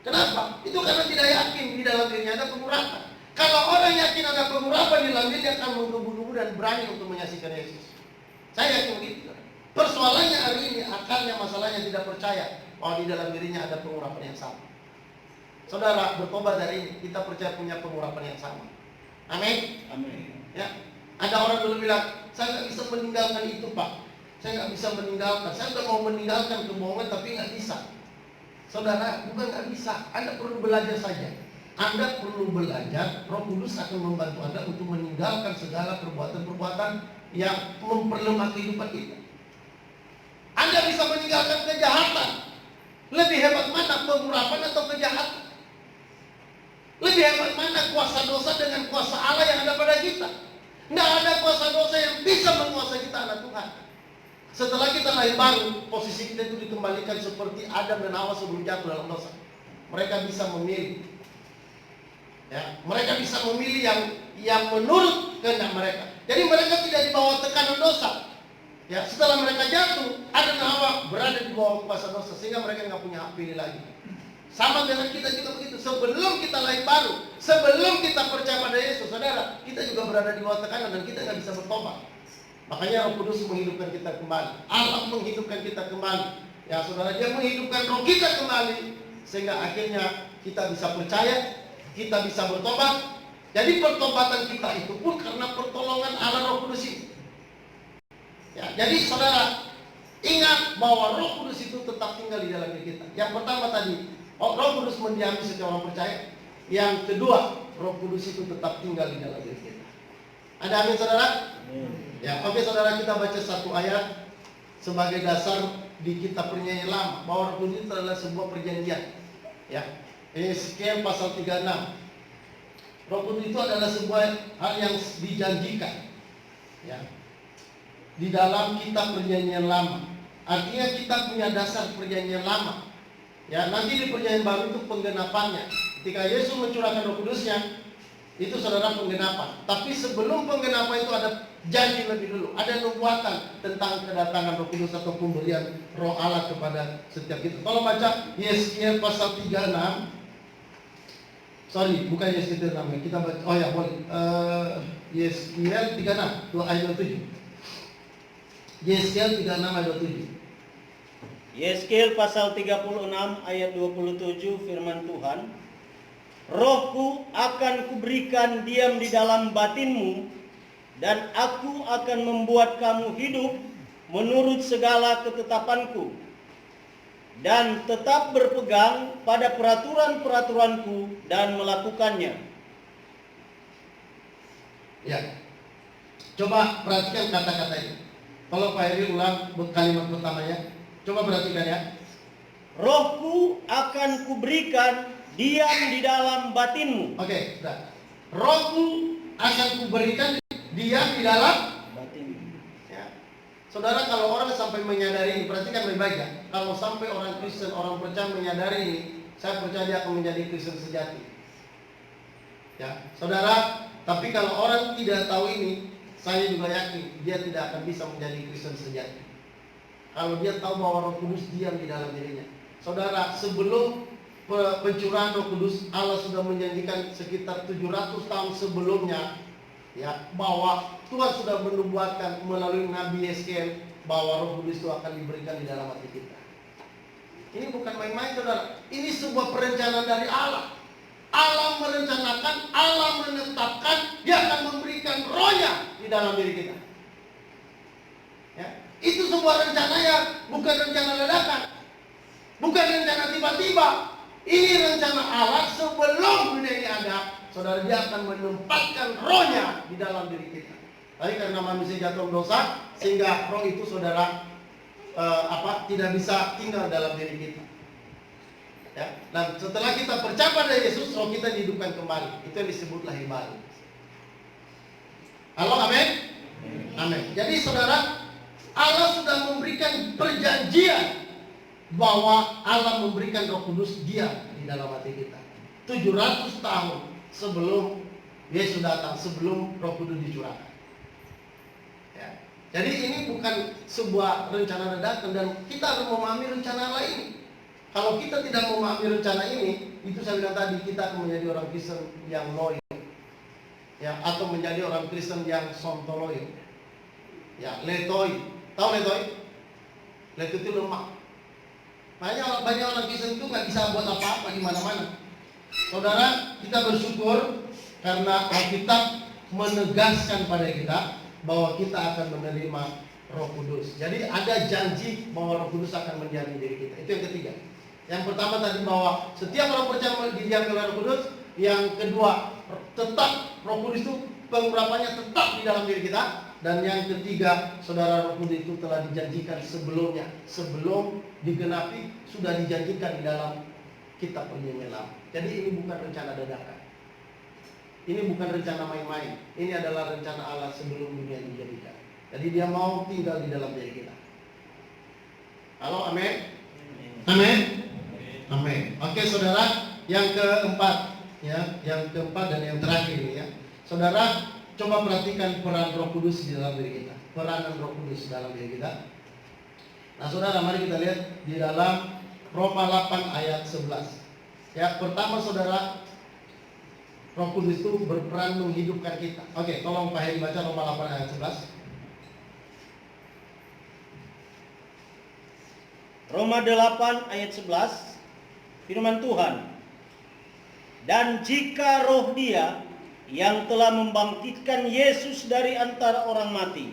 Kenapa? Itu karena tidak yakin di dalam dirinya ada pengurapan. Kalau orang yakin ada pengurapan di dalam diri, dia akan menggebu-gebu dan berani untuk menyaksikan Yesus. Saya yakin begitu. Persoalannya hari ini, akarnya masalahnya tidak percaya bahwa di dalam dirinya ada pengurapan yang sama. Saudara, bertobat dari ini, kita percaya punya pengurapan yang sama. Amin. Amin. Ya, ada orang dulu bilang, saya nggak bisa meninggalkan itu Pak. Saya nggak bisa meninggalkan. Saya udah mau meninggalkan kebohongan tapi nggak bisa. Saudara, bukan nggak bisa. Anda perlu belajar saja. Anda perlu belajar. Roh Kudus akan membantu Anda untuk meninggalkan segala perbuatan-perbuatan yang memperlemah kehidupan kita. Anda bisa meninggalkan kejahatan. Lebih hebat mana pengurapan atau kejahatan? Lebih hebat mana kuasa dosa dengan kuasa Allah yang ada pada kita? Tidak ada kuasa dosa yang bisa menguasai kita, anak Tuhan. Setelah kita lahir baru, posisi kita itu dikembalikan seperti Adam dan Hawa sebelum jatuh dalam dosa. Mereka bisa memilih. Ya, mereka bisa memilih yang menurut kehendak mereka. Jadi mereka tidak di bawah tekanan dosa. Ya, setelah mereka jatuh, Adam dan Hawa berada di bawah kuasa dosa sehingga mereka nggak punya hak pilih lagi. Sama dengan kita juga begitu. Sebelum kita lahir baru, sebelum kita percaya pada Yesus, saudara, kita juga berada di bawah tekanan dan kita nggak bisa bertobat. Makanya Roh Kudus menghidupkan kita kembali. Allah menghidupkan kita kembali. Ya saudara, Dia menghidupkan roh kita kembali sehingga akhirnya kita bisa percaya, kita bisa bertobat. Jadi pertobatan kita itu pun karena pertolongan Allah Roh Kudus itu. Ya, jadi saudara, ingat bahwa Roh Kudus itu tetap tinggal di dalam diri kita. Yang pertama tadi, Roh Kudus mendiami setiap orang percaya. Yang kedua, Roh Kudus itu tetap tinggal di dalam diri kita. Ada amin saudara? Ya, oke saudara, kita baca satu ayat sebagai dasar di kitab Perjanjian Lama bahwa Roh Kudus itu adalah sebuah perjanjian. Ya, Yeskiel pasal 36. Roh Kudus itu adalah sebuah hal yang dijanjikan. Ya, di dalam kitab Perjanjian Lama. Artinya kita punya dasar Perjanjian Lama. Ya, nanti di Perjanjian Baru itu penggenapannya. Ketika Yesus mencurahkan Roh Kudusnya, itu saudara penggenapan. Tapi sebelum penggenapan itu ada janji lebih dulu. Ada nubuatan tentang kedatangan Roh Kudus atau pemberian Roh Allah kepada setiap kita. Kalau baca Yeskiel pasal 36. Sorry, bukan Yeskiel 36. Kita baca, oh ya boleh. Yeskiel 36, ayat 27. Yeskiel 36 ayat 27. Yeskiel pasal 36 ayat 27, firman Tuhan, Rohku akan kuberikan diam di dalam batinmu, dan aku akan membuat kamu hidup menurut segala ketetapanku, dan tetap berpegang pada peraturan-peraturanku dan melakukannya. Ya, coba perhatikan kata-kata ini. Kalau Pak Heri ulang kalimat pertamanya, coba perhatikan ya. Rohku akan kuberikan diam di dalam batinmu. Oke, sudah. Rohku akan kuberikan diam di dalam Batinmu. ya. Saudara, kalau orang sampai menyadari ini, perhatikan baik-baik ya. Kalau sampai orang Kristen, orang percaya menyadari ini, saya percaya dia akan menjadi Kristen sejati. Ya, saudara, tapi kalau orang tidak tahu ini, saya juga yakin dia tidak akan bisa menjadi Kristen sejati. Kalau dia tahu bahwa Roh Kudus diam di dalam dirinya. Saudara, sebelum pencurahan Roh Kudus, Allah sudah menjanjikan sekitar 700 tahun sebelumnya, ya, bahwa Tuhan sudah menubuatkan melalui Nabi Yeskiel bahwa Roh Kudus itu akan diberikan di dalam hati kita. Ini bukan main-main, saudara. Ini sebuah perencanaan dari Allah. Allah merencanakan, Allah menetapkan, Dia akan memberikan Roh-Nya di dalam diri kita. Ya, itu sebuah rencana yang bukan rencana dadakan, bukan rencana tiba-tiba. Ini rencana Allah sebelum dunia ini ada. Saudara, Dia akan menempatkan Roh-Nya di dalam diri kita. Tapi karena manusia jatuh dosa, sehingga Roh itu saudara tidak bisa tinggal dalam diri kita. Ya, dan setelah kita percaya pada Yesus, Roh kita dihidupkan kembali. Itu yang disebut lahir baru. Halo, amin? Amin. Jadi saudara, Allah sudah memberikan perjanjian bahwa Allah memberikan Roh Kudus diam di dalam hati kita. 700 tahun sebelum Yesus datang, sebelum Roh Kudus dicurahkan. Ya. Jadi ini bukan sebuah rencana dadakan, dan kita harus memahami rencana Allah ini. Kalau kita tidak memahami rencana ini, itu saya bilang tadi, kita akan menjadi orang Kristen yang loyo, ya, atau menjadi orang Kristen yang sontoloyo, ya, letoi. Tahu letoi? Letoi itu lemah. Banyak orang Kristen itu nggak bisa buat apa-apa di mana-mana. Saudara, kita bersyukur karena Alkitab menegaskan pada kita bahwa kita akan menerima Roh Kudus. Jadi ada janji bahwa Roh Kudus akan mendiami diri kita. Itu yang ketiga. Yang pertama tadi bahwa setiap orang percaya didiami oleh Roh Kudus. Yang kedua, tetap Roh Kudus itu pengurapannya tetap di dalam diri kita. Dan yang ketiga, saudara, Roh Kudus itu telah dijanjikan sebelumnya. Sebelum digenapi, sudah dijanjikan di dalam kitab Perjanjian Lama. Jadi ini bukan rencana dadakan. Ini bukan rencana main-main. Ini adalah rencana Allah sebelum dunia dijadikan. Jadi dia mau tinggal di dalam diri kita. Halo, amin? Amin? Amin. Oke, saudara, yang keempat, ya, yang keempat dan yang terakhir ini ya. Saudara, coba perhatikan peran Roh Kudus di dalam diri kita. Peranan Roh Kudus dalam diri kita. Nah, saudara, mari kita lihat di dalam Roma 8 ayat 11. Ya, pertama saudara, Roh Kudus itu berperan menghidupkan kita. Oke, tolong Pak Heri baca Roma 8 ayat 11. Roma 8 ayat 11, firman Tuhan. Dan jika roh Dia yang telah membangkitkan Yesus dari antara orang mati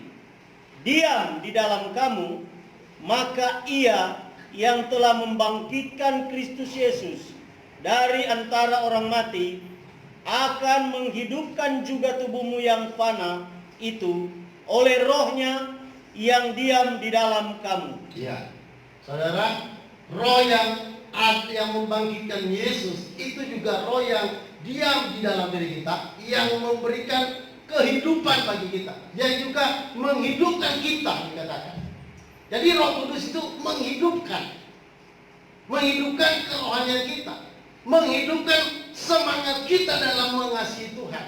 diam di dalam kamu, maka Ia yang telah membangkitkan Kristus Yesus dari antara orang mati akan menghidupkan juga tubuhmu yang fana itu oleh rohnya yang diam di dalam kamu. Ya, saudara, roh yang membangkitkan Yesus itu juga roh yang diam di dalam diri kita, yang memberikan kehidupan bagi kita. Dia juga menghidupkan kita, dikatakan. Jadi Roh Kudus itu menghidupkan kerohanian kita, menghidupkan semangat kita dalam mengasihi Tuhan.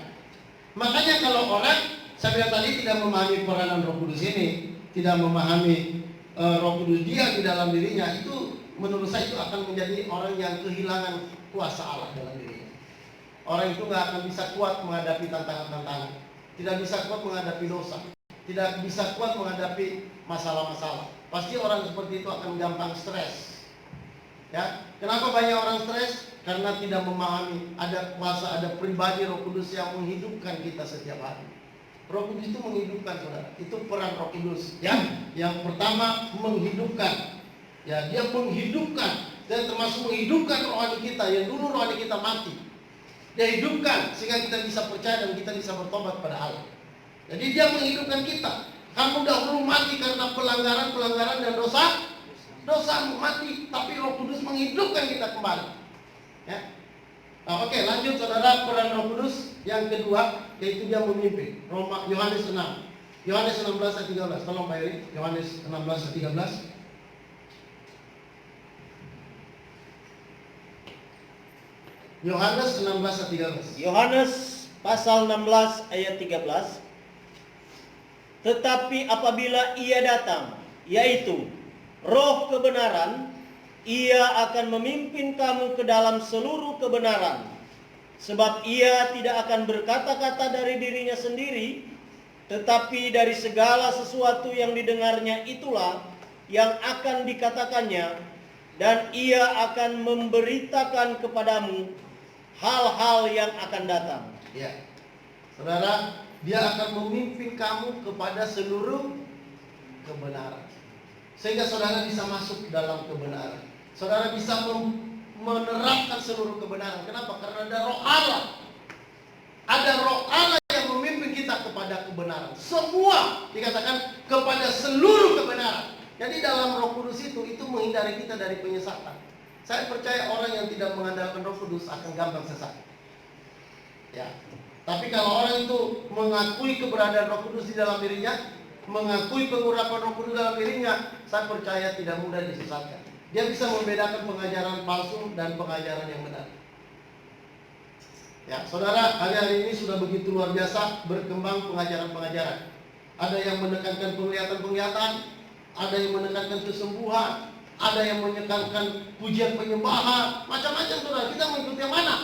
Makanya kalau orang, saya bilang tadi, tidak memahami peranan Roh Kudus ini, tidak memahami Roh Kudus dia di dalam dirinya, itu menurut saya itu akan menjadi orang yang kehilangan kuasa Allah dalam dirinya. Orang itu nggak akan bisa kuat menghadapi tantangan-tantangan, tidak bisa kuat menghadapi dosa, tidak bisa kuat menghadapi masalah-masalah. Pasti orang seperti itu akan gampang stres. Ya, kenapa banyak orang stres? Karena tidak memahami ada kuasa, ada pribadi Roh Kudus yang menghidupkan kita setiap hari. Roh Kudus itu menghidupkan, saudara. Itu peran Roh Kudus. Ya, yang pertama menghidupkan. Ya, dia menghidupkan dan termasuk menghidupkan rohani kita yang dulu rohani kita mati. Dia hidupkan sehingga kita bisa percaya dan kita bisa bertobat pada Allah. Jadi dia menghidupkan kita. Kamu dahulu mati karena pelanggaran dan dosa mati, tapi Roh Kudus menghidupkan kita kembali. Ya. Nah, oke, lanjut saudara, peran Roh Kudus yang kedua yaitu dia memimpin. Yohanes 6. Yohanes 16 ayat 13. Tolong Pak Eri, Yohanes 16 ayat 13. Yohanes 16 ayat 13. Yohanes pasal 16 ayat 13. Tetapi apabila Ia datang, yaitu Roh kebenaran, Ia akan memimpin kamu ke dalam seluruh kebenaran. Sebab Ia tidak akan berkata-kata dari dirinya sendiri, tetapi dari segala sesuatu yang didengarnya itulah yang akan dikatakannya, dan Ia akan memberitakan kepadamu hal-hal yang akan datang. Ya, saudara, dia akan memimpin kamu kepada seluruh kebenaran, sehingga saudara bisa masuk dalam kebenaran. Saudara bisa menerapkan seluruh kebenaran. Kenapa? Karena ada Roh Allah. Ada Roh Allah yang memimpin kita kepada kebenaran. Semua dikatakan kepada seluruh kebenaran. Jadi dalam Roh Kudus itu menghindari kita dari penyesatan. Saya percaya orang yang tidak mengandalkan Roh Kudus akan gampang sesat. Ya. Tapi kalau orang itu mengakui keberadaan Roh Kudus di dalam dirinya, mengakui pengurapan Roh Kudus dalam dirinya, saya percaya tidak mudah disesatkan. Dia bisa membedakan pengajaran palsu dan pengajaran yang benar. Ya, saudara, hari-hari ini sudah begitu luar biasa berkembang pengajaran-pengajaran. Ada yang menekankan penglihatan-penglihatan, ada yang menekankan kesembuhan, ada yang menekankan pujian penyembahan, macam-macam, saudara. Kita mengikuti yang mana?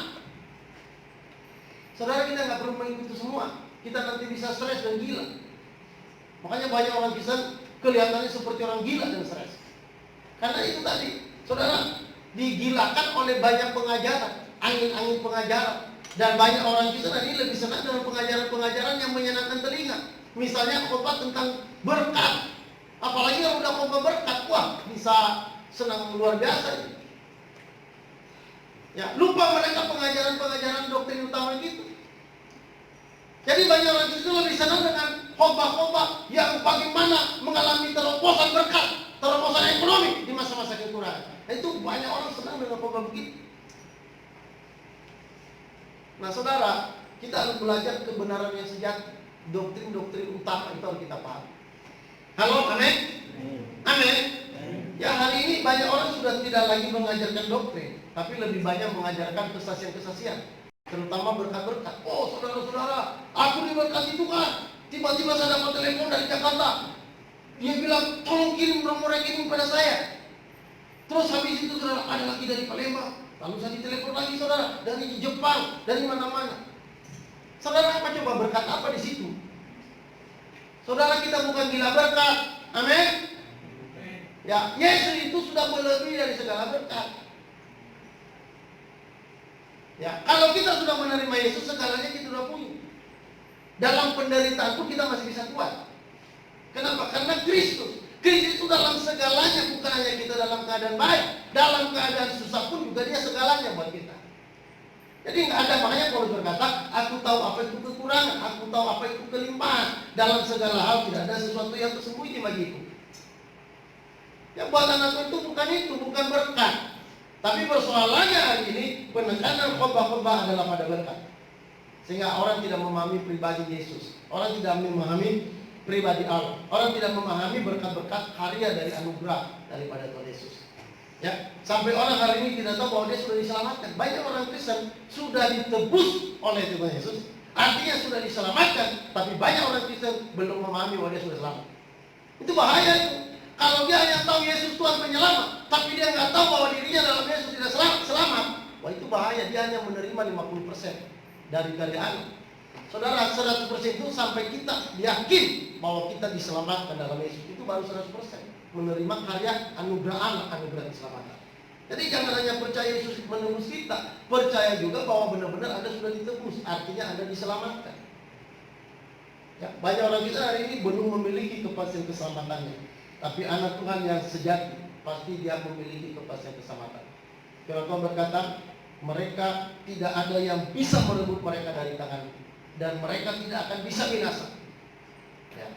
Saudara, kita nggak perlu mengikuti semua. Kita nanti bisa stres dan gila. Makanya banyak orang Kristen kelihatannya seperti orang gila dan stres. Karena itu tadi, Saudara, digilakan oleh banyak pengajaran, angin-angin pengajaran. Dan banyak orang Kristen hari ini lebih senang dengan pengajaran-pengajaran yang menyenangkan telinga. Misalnya khotbah tentang berkat. Apalagi kalau udah khotbah berkat, wah bisa senang luar biasa. Ya, lupa mereka pengajaran-pengajaran doktrin utama gitu. Jadi banyak orang Kristen lebih senang dengan khotbah-khotbah yang bagaimana mengalami terobosan berkat, terobosan ekonomi di masa-masa kekurangan. Nah, itu banyak orang senang dengan khotbah begitu. Nah, saudara, kita harus belajar kebenaran yang sejati. Doktrin-doktrin utama itu harus kita pahami. Halo, amin? Amin. Ya, hari ini banyak orang sudah tidak lagi mengajarkan doktrin, tapi lebih banyak mengajarkan kesaksian-kesaksian, terutama berkat-berkat. Oh, saudara-saudara, aku diberkati Tuhan. Tiba-tiba saya dapat telepon dari Jakarta. Dia bilang, tolong kirim nomor rekening pada saya. Terus habis itu saudara, ada lagi dari Palembang. Lalu saya ditelepon lagi saudara, dari Jepang, dari mana-mana. Saudara, apa coba berkat apa di situ? Saudara, kita bukan gila berkat. Amin. Ya, Yesus itu sudah melebihi dari segala berkat. Ya, kalau kita sudah menerima Yesus, segalanya kita sudah punya. Dalam penderitaan pun kita masih bisa kuat. Kenapa? Karena Kristus itu dalam segalanya, bukan hanya kita dalam keadaan baik, dalam keadaan susah pun juga dia segalanya buat kita. Jadi nggak ada, makanya Paulus berkata, aku tahu apa itu kekurangan, aku tahu apa itu kelimpahan. Dalam segala hal tidak ada sesuatu yang tersembunyi bagiku. Yang buatan aku itu, bukan berkat. Tapi persoalannya hari ini, penekanan khotbah-khotbah adalah pada berkat. Sehingga orang tidak memahami pribadi Yesus. Orang tidak memahami pribadi Allah. Orang tidak memahami berkat-berkat karya dari anugerah daripada Tuhan Yesus. Ya, sampai orang hari ini tidak tahu bahwa dia sudah diselamatkan. Banyak orang Kristen sudah ditebus oleh Tuhan Yesus, artinya sudah diselamatkan, tapi banyak orang Kristen belum memahami bahwa dia sudah selamat. Itu bahaya itu. Kalau dia hanya tahu Yesus Tuhan penyelamat, tapi dia nggak tahu bahwa dirinya dalam Yesus tidak selamat, wah itu bahaya. Dia hanya menerima 50% dari karya Allah. Saudara, 100% itu sampai kita yakin bahwa kita diselamatkan dalam Yesus, itu baru 100% menerima karya anugerah Allah, anugerah keselamatan. Jadi jangan hanya percaya Yesus menebus kita, percaya juga bahwa benar-benar Anda sudah ditebus, artinya Anda diselamatkan. Ya, banyak orang kita hari ini belum memiliki kepastian keselamatannya, tapi anak Tuhan yang sejati pasti dia memiliki kepastian keselamatan. Firman Tuhan berkata, mereka tidak ada yang bisa merebut mereka dari tangan, dan mereka tidak akan bisa binasa. Ya.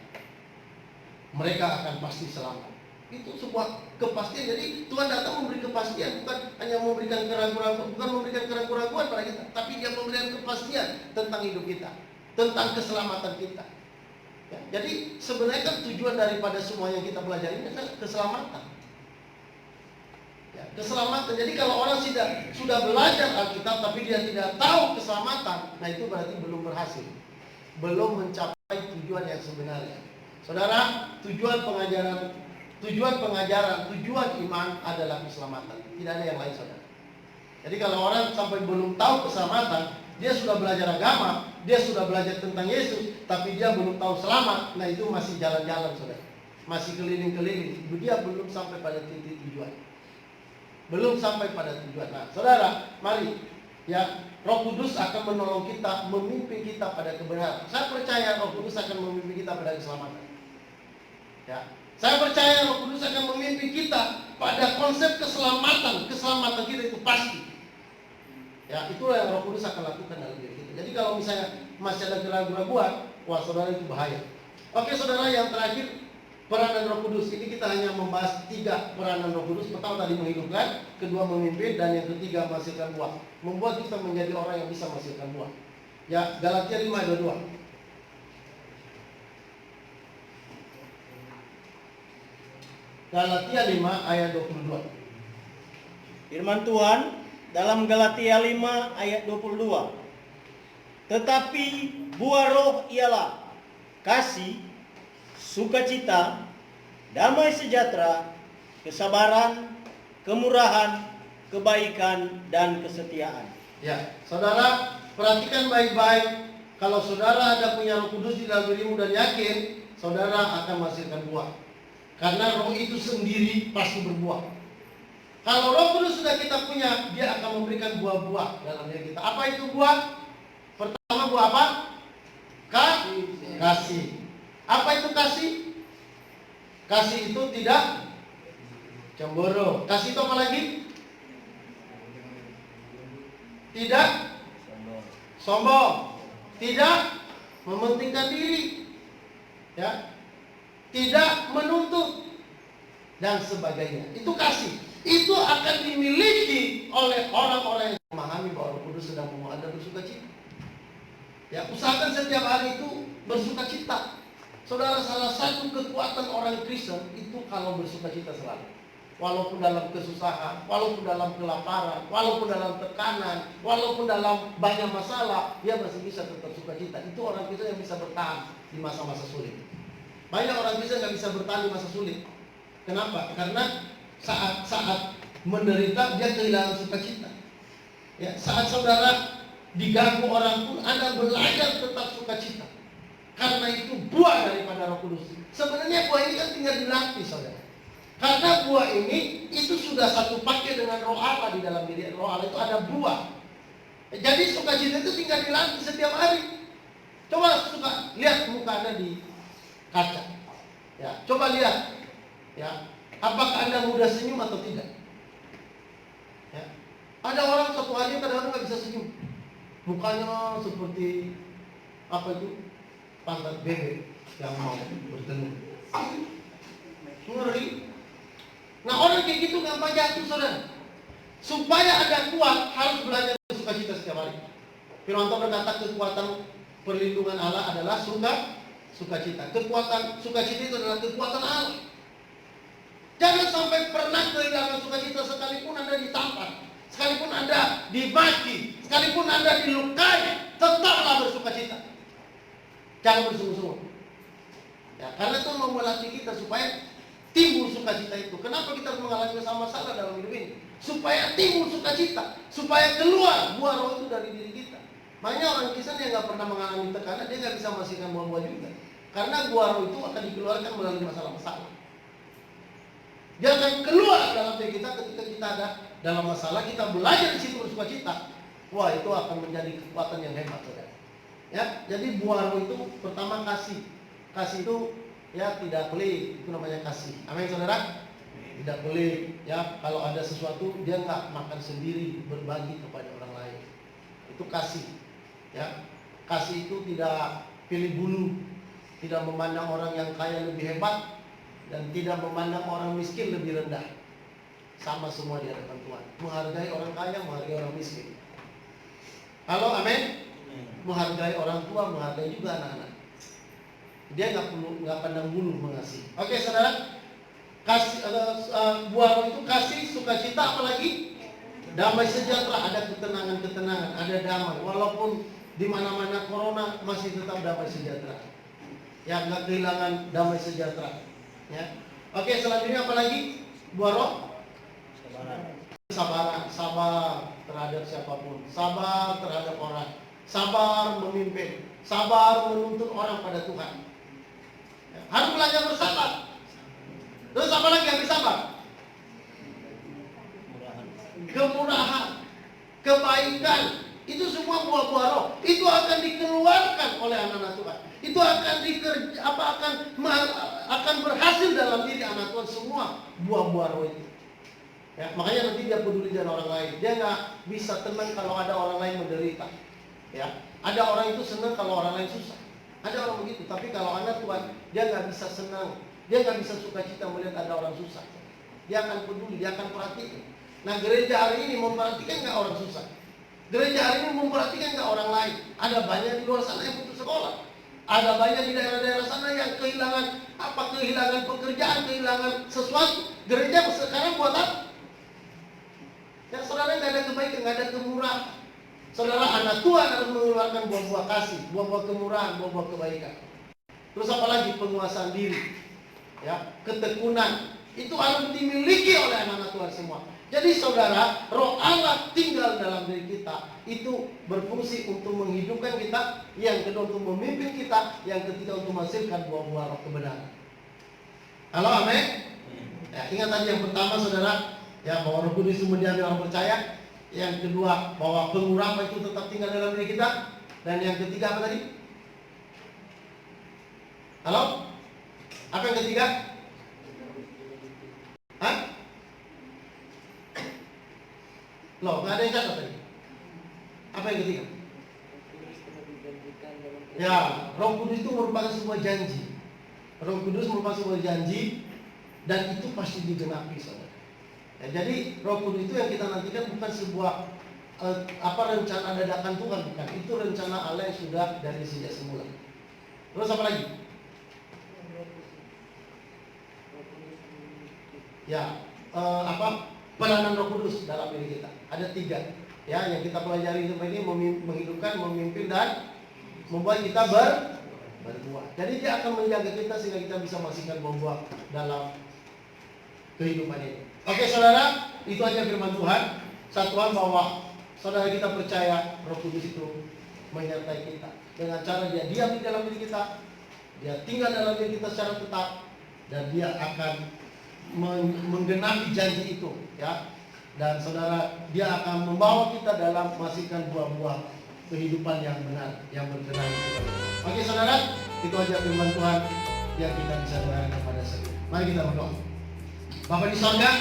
Mereka akan pasti selamat. Itu sebuah kepastian. Jadi Tuhan datang memberi kepastian, bukan hanya memberikan keraguan-keraguan, bukan memberikan keraguan-keraguan pada kita, tapi dia memberikan kepastian tentang hidup kita, tentang keselamatan kita. Ya, jadi sebenarnya kan tujuan daripada semua yang kita belajar ini adalah keselamatan. Ya, keselamatan. Jadi kalau orang sudah belajar Alkitab tapi dia tidak tahu keselamatan, nah itu berarti belum berhasil, belum mencapai tujuan yang sebenarnya. Saudara, tujuan pengajaran, tujuan iman adalah keselamatan. Tidak ada yang lain, saudara. Jadi kalau orang sampai belum tahu keselamatan, dia sudah belajar agama, dia sudah belajar tentang Yesus, tapi dia belum tahu selamat, nah itu masih jalan-jalan, saudara. Masih keliling-keliling, dia belum sampai pada titik tujuan. Belum sampai pada tujuan. Nah, saudara, mari ya, Roh Kudus akan menolong kita, memimpin kita pada kebenaran. Saya percaya Roh Kudus akan memimpin kita pada keselamatan. Ya, saya percaya Roh Kudus akan memimpin kita pada konsep keselamatan. Keselamatan kita itu pasti. Ya, itulah yang Roh Kudus akan lakukan dalam diri kita. Jadi kalau misalnya masih ada keraguan-keraguan, wah saudara itu bahaya. Oke saudara, yang terakhir, peranan Roh Kudus. Ini kita hanya membahas 3 peranan Roh Kudus. Pertama tadi menghidupkan, kedua memimpin, dan yang ketiga menghasilkan buah. Membuat kita menjadi orang yang bisa menghasilkan buah. Ya, Galatia 5:22. Galatia 5 ayat 22. Firman Tuhan dalam Galatia 5 ayat 22. Tetapi buah roh ialah kasih, sukacita, damai sejahtera, kesabaran, kemurahan, kebaikan, dan kesetiaan. Ya, saudara, perhatikan baik-baik. Kalau saudara ada punya Roh Kudus di dalam dirimu dan yakin, saudara akan menghasilkan buah. Karena roh itu sendiri pasti berbuah. Kalau Roh Kudus sudah kita punya, dia akan memberikan buah-buah dalam diri kita. Apa itu buah? Pertama, buah apa? Kasih. Apa itu kasih? Kasih itu tidak cemburu. Kasih itu apa lagi? Tidak sombong. Tidak mementingkan diri. Ya. Tidak menuntut dan sebagainya. Itu kasih. Itu akan dimiliki oleh orang-orang yang memahami bahwa Roh Kudus sedang membuat Anda bersuka cita. Ya, usahakan setiap hari itu bersuka cita. Saudara, salah satu kekuatan orang Kristen itu kalau bersuka cita selalu. Walaupun dalam kesusahan, walaupun dalam kelaparan, walaupun dalam tekanan, walaupun dalam banyak masalah, dia masih bisa tetap suka cita. Itu orang Kristen yang bisa bertahan di masa-masa sulit. Banyak orang Kristen nggak bisa bertahan di masa sulit. Kenapa? Karena saat menderita dia kehilangan sukacita. Ya, saat saudara diganggu orang pun Anda belajar tetap sukacita. Karena itu buah daripada Roh Kudus. Sebenarnya buah ini kan tinggal dilatih, saudara. Karena buah ini itu sudah satu paket dengan Roh Allah di dalam diri. Roh Allah itu ada buah. Jadi sukacita itu tinggal dilatih setiap hari. Coba lihat muka Anda di kaca. Ya, coba lihat. Ya, apakah Anda mudah senyum atau tidak? Ya. Ada orang satu hari kadang-kadang nggak bisa senyum. Mukanya seperti apa itu? Pantat bebek yang mau bertemu. Ngeri. Nah, orang kayak gitu gampang jatuh, saudara. Supaya Anda kuat harus belajar bersukacita setiap hari. Firman Tuhan berkata kekuatan perlindungan Allah adalah sukacita. Kekuatan sukacita itu adalah kekuatan Allah. Jangan sampai pernah kehilangan sukacita sekalipun Anda ditampar, sekalipun Anda dimaki, sekalipun Anda dilukai, tetaplah bersukacita. Jangan bersungguh-sungguh. Ya, karena itu mau melatih kita supaya timbul sukacita itu. Kenapa kita harus mengalami masalah dalam hidup ini? Supaya timbul sukacita, supaya keluar buah Roh itu dari diri kita. Makanya orang Kristen yang nggak pernah mengalami tekanan, dia nggak bisa menghasilkan buah-buah juga. Karena buah Roh itu akan dikeluarkan melalui masalah-masalah. Dia akan keluar dalam diri kita ketika kita ada dalam masalah, kita belajar di situ bersukacita. Wah, itu akan menjadi kekuatan yang hebat, saudara. Ya, jadi buah Roh itu pertama kasih. Kasih itu ya tidak pelit, itu namanya kasih. Amin, saudara. Tidak pelit. Ya, kalau ada sesuatu dia nggak makan sendiri, berbagi kepada orang lain. Itu kasih. Ya, kasih itu tidak pilih bulu, tidak memandang orang yang kaya lebih hebat, dan tidak memandang orang miskin lebih rendah. Sama semua di hadapan Tuhan. Menghargai orang kaya, menghargai orang miskin. Halo, amin. Menghargai orang tua, menghargai juga anak-anak. Dia nggak pandang bulu mengasihi. Oke, saudara. Kasih buah Roh itu kasih, sukacita, apalagi damai sejahtera. Ada ketenangan, ada damai. Walaupun di mana-mana corona masih tetap damai sejahtera. Ya, nggak kehilangan damai sejahtera. Ya. Oke, selanjutnya apa lagi? Buah Roh? Sabar terhadap siapapun, sabar terhadap orang, sabar memimpin, sabar menuntut orang pada Tuhan. Ya. Harus belajar bersabar. Terus apa lagi yang bersabar? Kemurahan, kebaikan, itu semua buah-buah Roh. Itu akan dikeluarkan oleh anak-anak Tuhan. Itu akan berhasil dalam diri anak Tuhan semua buah-buah Roh itu. Ya, makanya nanti dia peduli dengan orang lain. Dia nggak bisa tenang kalau ada orang lain menderita. Ya, ada orang itu senang kalau orang lain susah. Ada orang begitu. Tapi kalau anak Tuhan, dia nggak bisa senang, dia nggak bisa sukacita melihat ada orang susah. Dia akan peduli, dia akan perhatikan. Nah, gereja hari ini memperhatikan nggak orang susah? Gereja hari ini memperhatikan nggak orang lain? Ada banyak di luar sana yang putus sekolah. Ada banyak di daerah-daerah sana yang kehilangan pekerjaan, kehilangan sesuatu. Gereja sekarang buat apa? Ya, saudara, nggak ada kebaikan, nggak ada kemurahan. Saudara, anak Tuhan harus mengeluarkan buah-buah kasih, buah-buah kemurahan, buah-buah kebaikan. Terus apa lagi? Penguasaan diri, ya, ketekunan. Itu harus dimiliki oleh anak-anak Tuhan semua. Jadi saudara, Roh Allah tinggal dalam diri kita. Itu berfungsi untuk menghidupkan kita. Yang kedua untuk memimpin kita. Yang ketiga untuk menghasilkan buah-buah Roh kebenaran. Halo, amin. Ya, ingat tadi yang pertama, saudara, Ya, bahwa Roh Kudus itu mendiami orang percaya. Yang kedua, bahwa pengurapan itu tetap tinggal dalam diri kita. Dan yang ketiga apa tadi? Halo? Apa yang ketiga? Hah? Loh, nggak ada yang catat tadi. Apa yang ketiga? Ya, Roh Kudus itu merupakan sebuah janji. Roh Kudus merupakan sebuah janji dan itu pasti digenapi, saudara. Ya, jadi Roh Kudus itu yang kita nantikan bukan sebuah rencana dadakan Tuhan, bukan. Itu rencana Allah yang sudah dari sejak semula. Terus apa lagi? Ya, peranan Roh Kudus dalam diri kita. Ada 3. Ya, yang kita pelajari ini menghidupkan, memimpin dan membuat kita berbuah. Jadi dia akan menjaga kita sehingga kita bisa menghasilkan buah-buah dalam kehidupan ini. Oke, saudara, itu aja firman Tuhan. Satuan bahwa saudara kita percaya Roh Kudus itu menyertai kita dengan cara dia diam di dalam diri kita, dia tinggal dalam diri kita secara tetap, dan dia akan menggenapi janji itu, ya. Dan saudara, dia akan membawa kita dalam menghasilkan buah-buah kehidupan yang benar, yang berkenan kepada Tuhan. Oke, saudara, itu aja firman Tuhan yang kita bisa dengarkan pada saat ini. Mari kita berdoa. Bapa di surga,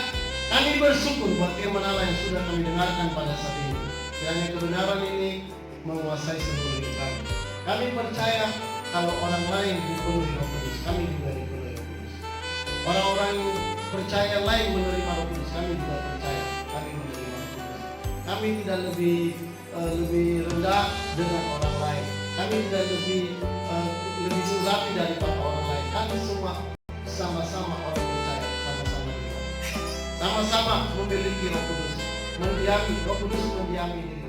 kami bersyukur buat firman Allah yang sudah kami dengarkan pada saat ini. Kiranya kebenaran ini menguasai seluruh hidup kami. Kami percaya kalau orang lain dipenuhi Roh Kudus, kami juga dipenuhi Roh Kudus. Orang-orang percaya lain menerima Roh Kudus, kami juga percaya kami menerima Roh Kudus. Kami tidak lebih rendah dengan orang lain. Kami tidak lebih sensasi daripada orang lain. Kami semua sama-sama orang percaya, sama-sama Tuhan. Sama-sama memiliki Roh Kudus. Roh Kudus mendiami